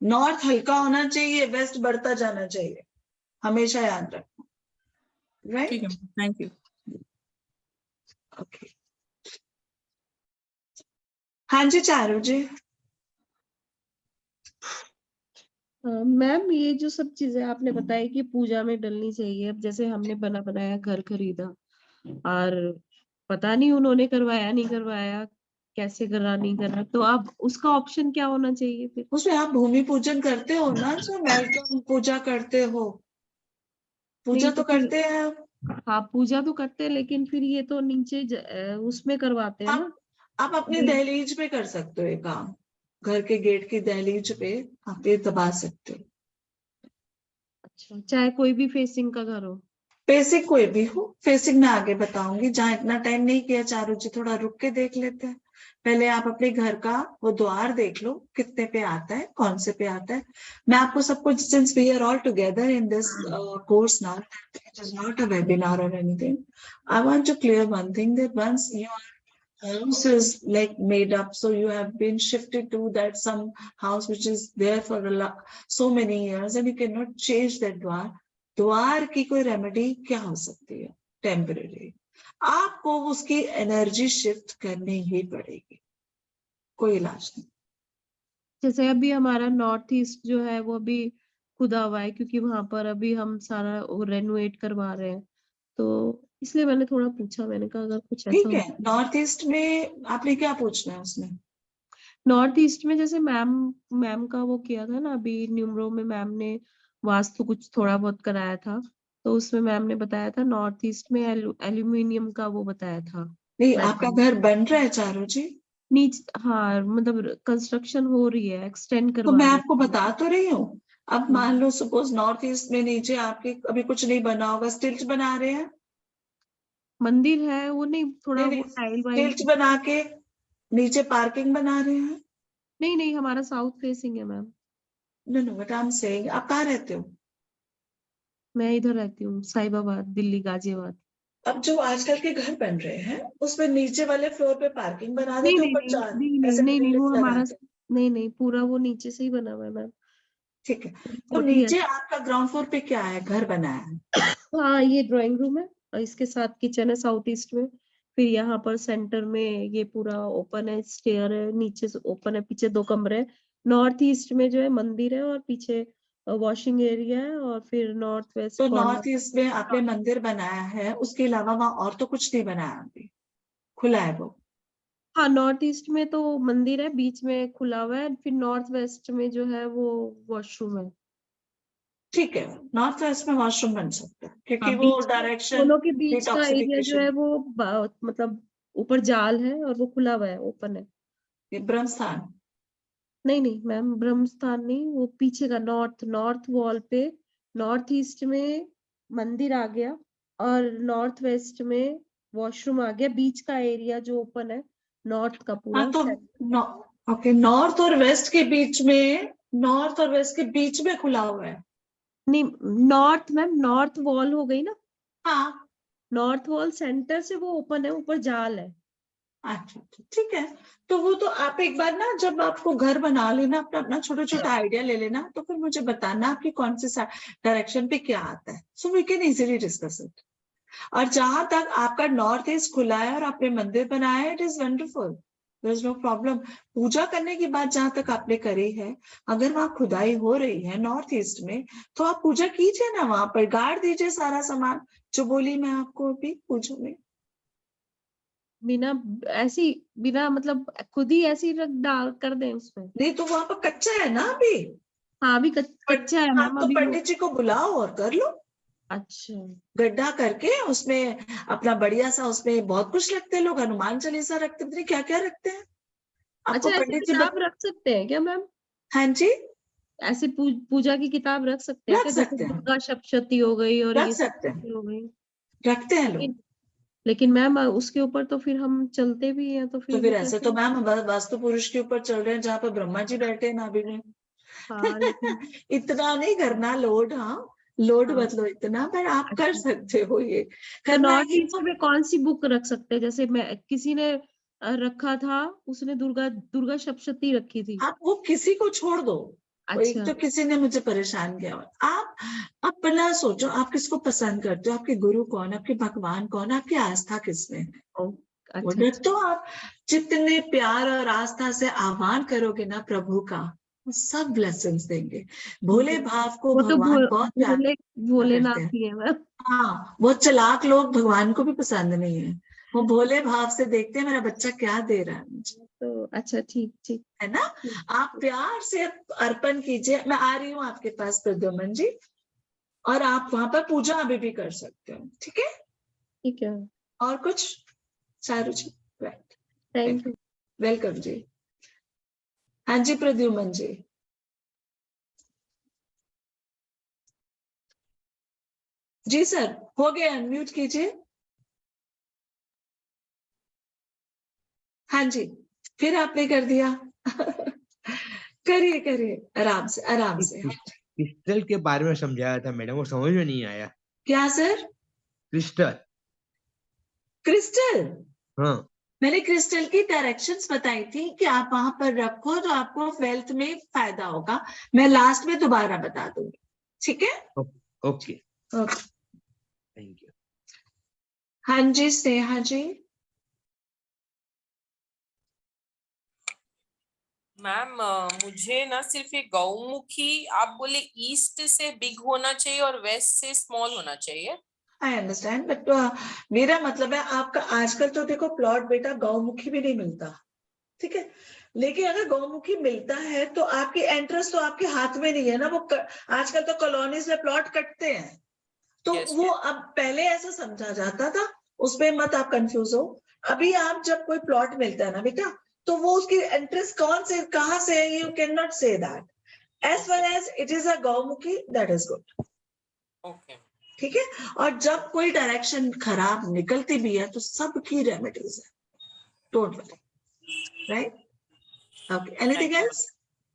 नॉर्थ हल्का होना चाहिए, वेस्ट बढ़ता जाना चाहिए, हमेशा याद रखना। ठीक है, राइट, थैंक यू। ओके। हाँ जी, चारू जी। मैम ये जो सब चीजें आपने बताई कि पूजा में डलनी चाहिए, अब जैसे हमने बना बनाया घर खरीदा और पता नहीं उन्होंने करवाया नहीं करवाया, कैसे करा नहीं करा, तो अब उसका ऑप्शन क्या होना चाहिए फिर? उसमें आप भूमि पूजन करते हो ना, जो वेलकम पूजा करते हो, पूजा नहीं तो तो फिर, करते हैं आप। हाँ पूजा तो करते हैं, लेकिन फिर ये तो नीचे उसमें करवाते हैं ना। आप अपनी नहीं, दहलीज पे कर सकते हो ये काम, घर के गेट की दहलीज पे आप ये दबा सकते हो। अच्छा, चाहे कोई भी फेसिंग का घर हो? फेसिंग कोई भी हो, फेसिंग मैं आगे बताऊंगी, जहां इतना टाइम नहीं किया चारू जी, थोड़ा रुक के देख लेते हैं। पहले आप अपने घर का वो द्वार देख लो, कितने पे आता है, कौन से पे आता है। मैं आपको सब कुछ, since we are all together in this course now, it is not a webinar और anything, I want to clear one thing, that once your house is like made up, so you have been shifted to that some house which is there for so many years, and you cannot change that द्वार। द्वार की कोई remedy क्या हो सकती है? Temporary, आपको उसकी एनर्जी शिफ्ट करनी ही पड़ेगी, कोई इलाज नहीं। जैसे अभी हमारा नॉर्थ ईस्ट जो है वो अभी खुदा हुआ है, क्योंकि वहां पर अभी हम सारा रेनोवेट करवा रहे हैं, तो इसलिए मैंने थोड़ा पूछा, मैंने कहा अगर कुछ ऐसा ठीक है, हो। नॉर्थ ईस्ट में आपने क्या पूछना है उसमें? नॉर्थ ईस्ट में जैसे मैम मैम का वो किया था ना अभी न्यूमरो में, मैम ने वास्तु कुछ थोड़ा बहुत कराया था, तो उसमें मैम ने बताया था नॉर्थ ईस्ट में एल्यूमिनियम का वो बताया था। नहीं, आपका मेटल घर बन रहा है चारू जी, नीच हाँ मतलब कंस्ट्रक्शन हो रही है, एक्सटेंड तो करवा मैं रहे आपको हैं। बता तो रही हूँ। अब हम्म। मान लो सपोज नॉर्थ ईस्ट में नीचे आपके अभी कुछ नहीं बना होगा, स्टिल्ट बना रहे हैं। मंदिर है वो, नहीं थोड़ा नहीं वो नहीं, टाइल वाइल। स्टिल्ट बना के नीचे पार्किंग बना रहे हैं। नहीं नहीं, हमारा साउथ फेसिंग है ma'am. No no, but I am saying, आप कहाँ रहते हो? मैं इधर रहती हूँ साहिबाबाद, दिल्ली गाजियाबाद। अब जो आजकल के घर बन रहे हैं, उसमें नीचे वाले फ्लोर पे पार्किंग बना नहीं देते, नहीं ऊपर नहीं चार नहीं नहीं ऐसे नहीं नहीं, वो लिफ्ट लगा हमारा, के। नहीं नहीं, पूरा वो नीचे से ही बना हुआ है मैम। ठीक है। तो छोटी है। नीचे आपका ग्राउंड फ्लोर पे क्या है, घर बना है? हाँ, ये ड्राइंग रूम है और इसके साथ किचन है साउथ ईस्ट में। फिर यहाँ पर सेंटर में ये पूरा ओपन है, स्टेयर है, नीचे से ओपन है, पीछे 2 कमरे हैं। नॉर्थ ईस्ट में जो है मंदिर है और पीछे वॉशिंग एरिया है और फिर नॉर्थ वेस्ट तो कॉर्नर। नॉर्थ ईस्ट में आपने मंदिर बनाया है, उसके अलावा वहां और तो कुछ नहीं बनाया अभी, खुला है वो? हाँ, नॉर्थ ईस्ट में तो मंदिर है, बीच में खुला हुआ है, फिर नॉर्थ वेस्ट में जो है वो वॉशरूम है। ठीक है, नॉर्थ वेस्ट में वॉशरूम बन सकता है, क्योंकि हाँ, वो बीच में डायरेक्शन दोनों के बीच का एरिया जो डिटॉक्सिफिकेशन। है वो मतलब ऊपर जाल है और वो खुला हुआ है, ओपन है। ब्रह्म स्थान। नहीं नहीं मैम, ब्रह्म स्थान नहीं, वो पीछे का नॉर्थ वॉल पे नॉर्थ ईस्ट में मंदिर आ गया और नॉर्थ वेस्ट में वॉशरूम आ गया, बीच का एरिया जो ओपन है नॉर्थ का पूरा हाँ तो ओके, नॉर्थ और वेस्ट के बीच में, नॉर्थ और वेस्ट के बीच में खुला हुआ है। नहीं, नॉर्थ मैम, नॉर्थ वॉल हो गई ना, हाँ, नॉर्थ वॉल सेंटर से वो ओपन है, ऊपर जाल है। अच्छा अच्छा, ठीक है। तो वो तो आप एक बार ना, जब आपको घर बना लेना, अपना अपना छोटा छोटा आइडिया ले लेना, तो फिर मुझे बताना आपकी कौन से डायरेक्शन पे क्या आता है, so we can easily discuss it. और जहां तक आपका नॉर्थ ईस्ट खुला है और आपने मंदिर बनाया है, it is wonderful, there is no problem. पूजा करने की बात जहां तक आपने करी है, अगर वहां खुदाई हो रही है नॉर्थ ईस्ट में, तो आप पूजा कीजिए ना, वहां पर गाड़ दीजिए सारा सामान जो बोली मैं आपको अभी पूजा में। बिना ऐसी, बिना मतलब खुद ही ऐसी रख डाल कर दें उसमें। नहीं तो वहां पर कच्चा है ना अभी। हाँ, अभी कच्चा है हाँ, मैम, तो अभी वो। पंडित जी को बुलाओ और कर लो, अच्छा गड्ढा करके उसमें अपना बढ़िया सा, उसमें बहुत कुछ रखते हैं लोग, हनुमान चालीसा रखते हैं, क्या क्या रखते हैं आपको अच्छा, ऐसी पंडित जी किताब रख सकते हैं क्या मैम? हाँ जी, ऐसे पूजा की किताब रख सकते हैं रख क्या, जैसे सकते हैं, दुर्गा सप्तशती हो गई और रख ये सब सकते हैं, चीजें हो गई? रखते हैं लोग। लेकिन लेकिन मैम उसके ऊपर तो फिर हम चलते भी हैं, तो तो फिर फिर वो ऐसे तो कैसे? मैम वास्तु पुरुष के ऊपर चल रहे हैं, जहाँ पर ब्रह्मा जी बैठे हैं नाभि में। हाँ लेकिन इतना नहीं करना लोड, हाँ लोड हाँ, बदलो इतना, पर आप कर अच्छा। सकते हो, ये तो करना नॉर्थ ही ईस्ट तो। में कौन सी बुक रख सकते हैं? जैसे मैं किसी ने रखा था, उसने दुर्गा दुर्गा सप्तशती रखी थी। आप वो किसी को छोड़ दो, वो एक अच्छा तो किसी ने मुझे परेशान किया हुआ। आप अपना सोचो, आप किसको पसंद करते हो, आपके गुरु कौन, आपके भगवान कौन, आपकी आस्था किसमें है, ओ, वो अच्छा अच्छा। तो आप जितने प्यार और आस्था से आह्वान करोगे ना प्रभु का, वो सब ब्लेसिंग्स देंगे। भोले भाव को वो तो भगवान बहुत प्यार करते भोलेनाथ हैं। ही है मैम। हाँ, बहुत चालाक लोग भगवान को भी पसंद नहीं है, वो भोले भाव से देखते हैं मेरा बच्चा क्या दे रहा है मुझे, तो अच्छा, ठीक ठीक है ना। ठीक आप प्यार से अर्पण कीजिए। मैं आ रही हूँ आपके पास प्रद्युमन जी, और आप वहां पर पूजा अभी भी कर सकते हो, ठीक है। ठीक है, और कुछ चारू जी, थैंक यू। वेलकम जी। हाँ जी प्रद्युमन जी। जी सर, हो गया, अनम्यूट कीजिए। हाँ जी, फिर आपने कर दिया। करिए करिए, आराम से आराम से। क्रिस्टल के बारे में समझाया था मैडम, वो समझ में नहीं आया। क्या सर? क्रिस्टल। क्रिस्टल? हाँ। मैंने क्रिस्टल की डायरेक्शंस बताई थी कि आप वहां पर रखो तो आपको वेल्थ में फायदा होगा। मैं लास्ट में दोबारा बता दूंगी, ठीक है। Okay, okay. Thank you. हाँ जी स्नेहा जी। मैम मुझे ना सिर्फ एक गौमुखी, आप बोले ईस्ट से बिग होना चाहिए और वेस्ट से स्मॉल होना चाहिए। आई अंडरस्टैंड, बट मेरा मतलब है आपका आजकल तो देखो प्लॉट बेटा गौमुखी भी नहीं मिलता, ठीक है। लेकिन अगर गौमुखी मिलता है तो आपकी एंट्रेंस तो आपके हाथ में नहीं है ना, वो आजकल तो कॉलोनीज में प्लॉट कटते हैं, तो Yes, वो yes. अब पहले ऐसा समझा जाता था, उसमें मत आप कंफ्यूज हो। अभी आप जब कोई प्लॉट मिलता है ना बेटा, तो वो उसकी एंट्रेंस कौन से कहाँ से है, you can not say that. As far as it is a Gaumukhi, that is good, okay ठीक है। और जब कोई डायरेक्शन खराब निकलती भी है तो सबकी रेमेडीज है, don't worry, right. Okay, anything else?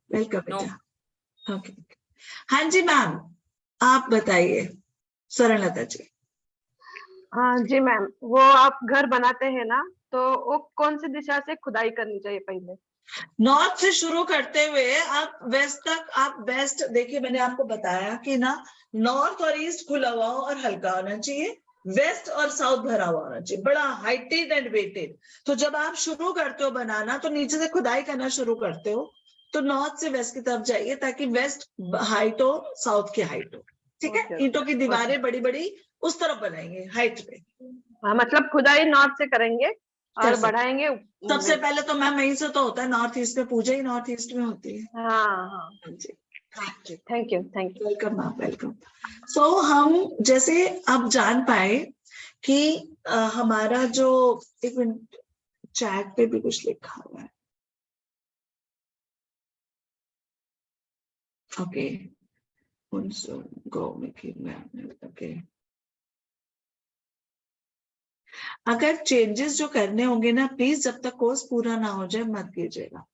Welcome बेटा। ओके, हाँ जी मैम, आप बताइए स्वर्णलता जी। हाँ जी मैम, वो आप घर बनाते हैं ना, तो वो कौन सी दिशा से खुदाई करनी चाहिए पहले? नॉर्थ से शुरू करते हुए आप वेस्ट तक, आप वेस्ट देखिए, मैंने आपको बताया कि ना नॉर्थ और ईस्ट खुला हुआ हो और हल्का होना चाहिए, वेस्ट और साउथ भरा हुआ होना चाहिए, बड़ा हाइटेड एंड वेटेड। तो जब आप शुरू करते हो बनाना, तो नीचे से खुदाई करना शुरू करते हो, तो नॉर्थ से वेस्ट की तरफ जाइए ताकि वेस्ट हाइट हो, साउथ की हाइट हो। ठीक है, Okay, ईंटों की okay, दीवारें बड़ी बड़ी उस तरफ बनाएंगे हाइट पे। हाँ, मतलब खुदाई नॉर्थ से करेंगे कर और सकते। बढ़ाएंगे सबसे west। पहले तो मैम यही से तो होता है, नॉर्थ ईस्ट में पूजा ही नॉर्थ ईस्ट में होती है। हाँ हाँ, हाँ जी, thank you thank you. Welcome ma'am, welcome. So हम जैसे अब जान पाए कि हमारा जो, एक मिनट, चैट पे भी कुछ लिखा हुआ है। ओके, ओके, अगर चेंजेस जो करने होंगे ना, प्लीज जब तक कोर्स पूरा ना हो जाए मत कीजिएगा,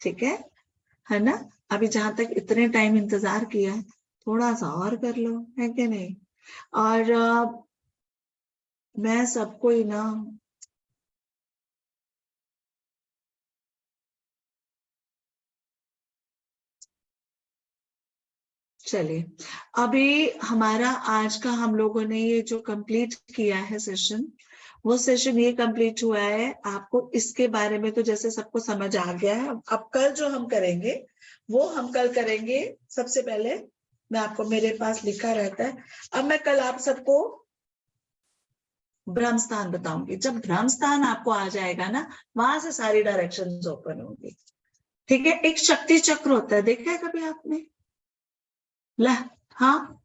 ठीक है ना। अभी जहां तक इतने टाइम इंतजार किया है, थोड़ा सा और कर लो, है कि नहीं। और मैं सबको ही ना, चलिए, अभी हमारा आज का हम लोगों ने ये जो कंप्लीट किया है सेशन, वो सेशन ये कंप्लीट हुआ है। आपको इसके बारे में तो जैसे सबको समझ आ गया है। अब कल जो हम करेंगे वो हम कल करेंगे, सबसे पहले मैं आपको, मेरे पास लिखा रहता है, अब मैं कल आप सबको ब्रह्मस्थान बताऊंगी। जब ब्रह्मस्थान आपको आ जाएगा ना, वहां से सारी डायरेक्शंस ओपन होंगी, ठीक है। एक शक्ति चक्र होता है, देखा है कभी आपने? हाँ,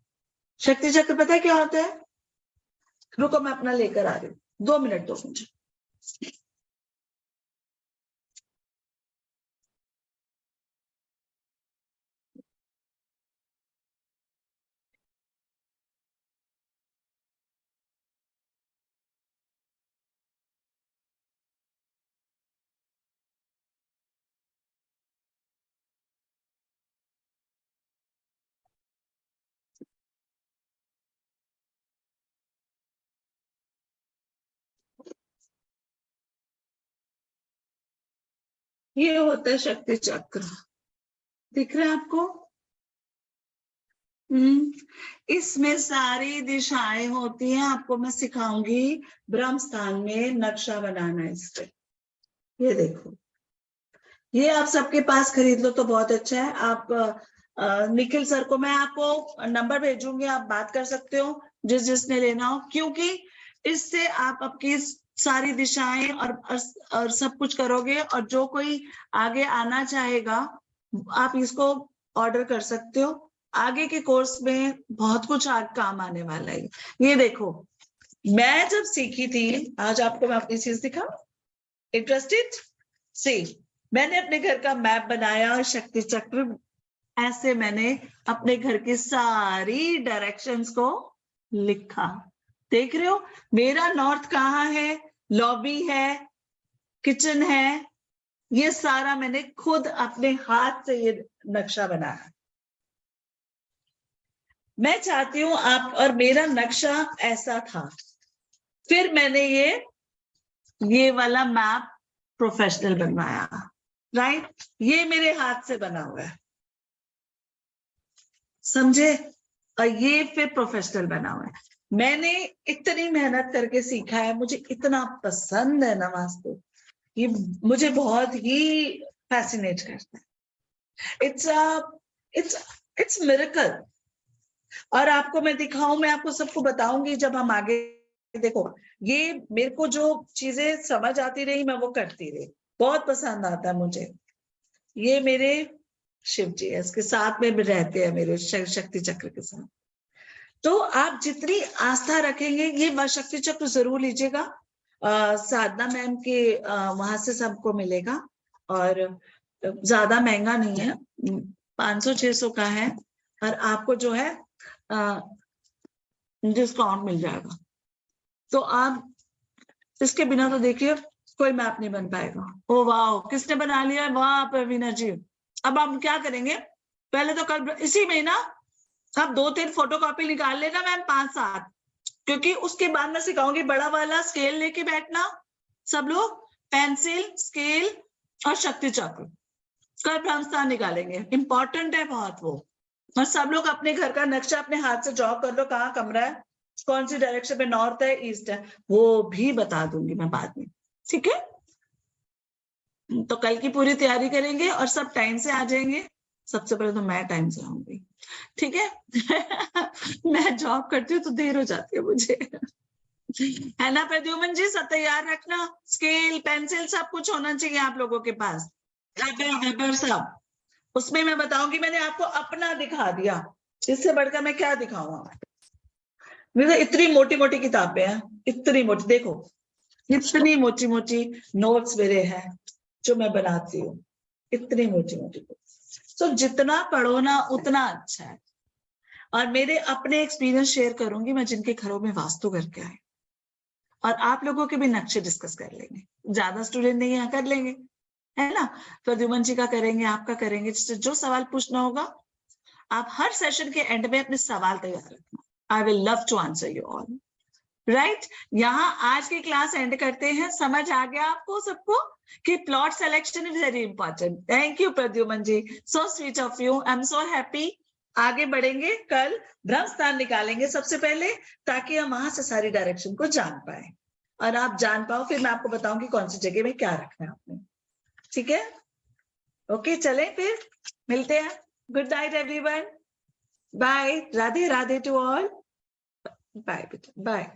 शक्ति चक्र पता है क्या होता है? रुको मैं अपना लेकर आ रही हूँ, 2 मिनट दो मुझे। ये होता है शक्ति चक्र, दिख रहा है आपको? इसमें सारी दिशाएं होती हैं। आपको मैं सिखाऊंगी ब्रह्मस्थान में नक्शा बनाना इस पे। ये देखो, ये आप सबके पास खरीद लो तो बहुत अच्छा है। आप निखिल सर को मैं आपको नंबर भेजूंगी, आप बात कर सकते हो जिसने लेना हो, क्योंकि इससे आप आपकी सारी दिशाएं और सब कुछ करोगे। और जो कोई आगे आना चाहेगा, आप इसको ऑर्डर कर सकते हो। आगे के कोर्स में बहुत कुछ काम आने वाला है। ये देखो, मैं जब सीखी थी, आज आपको मैं अपनी चीज दिखाऊं, इंटरेस्टेड? सी, मैंने अपने घर का मैप बनाया, शक्ति चक्र, ऐसे मैंने अपने घर की सारी डायरेक्शंस को लिखा। देख रहे हो मेरा नॉर्थ कहाँ है, लॉबी है, किचन है, ये सारा मैंने खुद अपने हाथ से ये नक्शा बनाया। मैं चाहती हूं आप, और मेरा नक्शा ऐसा था, फिर मैंने ये वाला मैप प्रोफेशनल बनवाया, राइट। ये मेरे हाथ से बना हुआ है, समझे? और ये फिर प्रोफेशनल बना हुआ है। मैंने इतनी मेहनत करके सीखा है, मुझे इतना पसंद है ना वास्तु, ये मुझे बहुत ही फैसिनेट करता है। It's miracle. और आपको मैं दिखाऊं, मैं आपको सबको बताऊंगी जब हम आगे। देखो, ये मेरे को जो चीजें समझ आती रही मैं वो करती रही, बहुत पसंद आता है मुझे। ये मेरे शिव जी है, इसके साथ में भी रहते हैं, मेरे शक्ति चक्र के साथ। तो आप जितनी आस्था रखेंगे, ये शक्ति चक्र जरूर लीजिएगा। साधना मैम के वहां से सबको मिलेगा, और ज्यादा महंगा नहीं है, 500-600 का है, और आपको जो है डिस्काउंट मिल जाएगा। तो आप इसके बिना तो देखिए कोई मैप नहीं बन पाएगा। ओ वाह, किसने बना लिया? वाह प्रवीणा जी। अब हम क्या करेंगे, पहले तो कल इसी में ना आप 2-3 फोटोकॉपी निकाल लेना मैम, 5-7, क्योंकि उसके बाद मैं सिखाऊंगी बड़ा वाला स्केल लेके बैठना। सब लोग पेंसिल, स्केल और शक्ति चक्र। कल ब्रह्म स्थान निकालेंगे, इंपॉर्टेंट है बहुत वो। और सब लोग अपने घर का नक्शा अपने हाथ से ड्रॉ कर लो, कहाँ कमरा है, कौन सी डायरेक्शन में, नॉर्थ है, ईस्ट है, वो भी बता दूंगी मैं बाद में, ठीक है। तो कल की पूरी तैयारी करेंगे और सब टाइम से आ जाएंगे। सबसे पहले तो मैं टाइम से आऊंगी, ठीक है। मैं जॉब करती हूँ तो देर हो जाती है मुझे, है ना प्रद्युमन जी? सब तैयार रखना, स्केल पेंसिल सब कुछ होना चाहिए आप लोगों के पास, रबर सब। उसमें मैं बताऊंगी, मैंने आपको अपना दिखा दिया, इससे बढ़कर मैं क्या दिखाऊंगा। इतनी मोटी मोटी किताबें हैं, इतनी मोटी, देखो इतनी मोटी मोटी नोट्स मेरे हैं जो मैं बनाती हूँ, इतनी मोटी मोटी। तो जितना पढ़ो ना उतना अच्छा है। और मेरे अपने एक्सपीरियंस शेयर करूंगी मैं, जिनके घरों में वास्तु करके आए, और आप लोगों के भी नक्शे डिस्कस कर लेंगे। ज्यादा स्टूडेंट नहीं यहाँ कर लेंगे, है ना। प्रद्युमन जी का करेंगे, आपका करेंगे। जो सवाल पूछना होगा आप हर सेशन के एंड में अपने सवाल तैयार रखना। I will love to answer you all, right. यहाँ आज की क्लास एंड करते हैं। समझ आ गया आपको सबको कि plot selection is very important. Thank you Pradyuman ji, so sweet of you, I am so happy. आगे बढ़ेंगे, कल ब्रह्म स्थान निकालेंगे सबसे पहले, ताकि हम वहां से सारी डायरेक्शन को जान पाए और आप जान पाओ। फिर मैं आपको बताऊंगी कौन सी जगह में क्या रखना है आपने, ठीक है। ओके, चलें फिर मिलते हैं। Good night everyone, bye, Radhe Radhe to all, bye बेटा, बाय।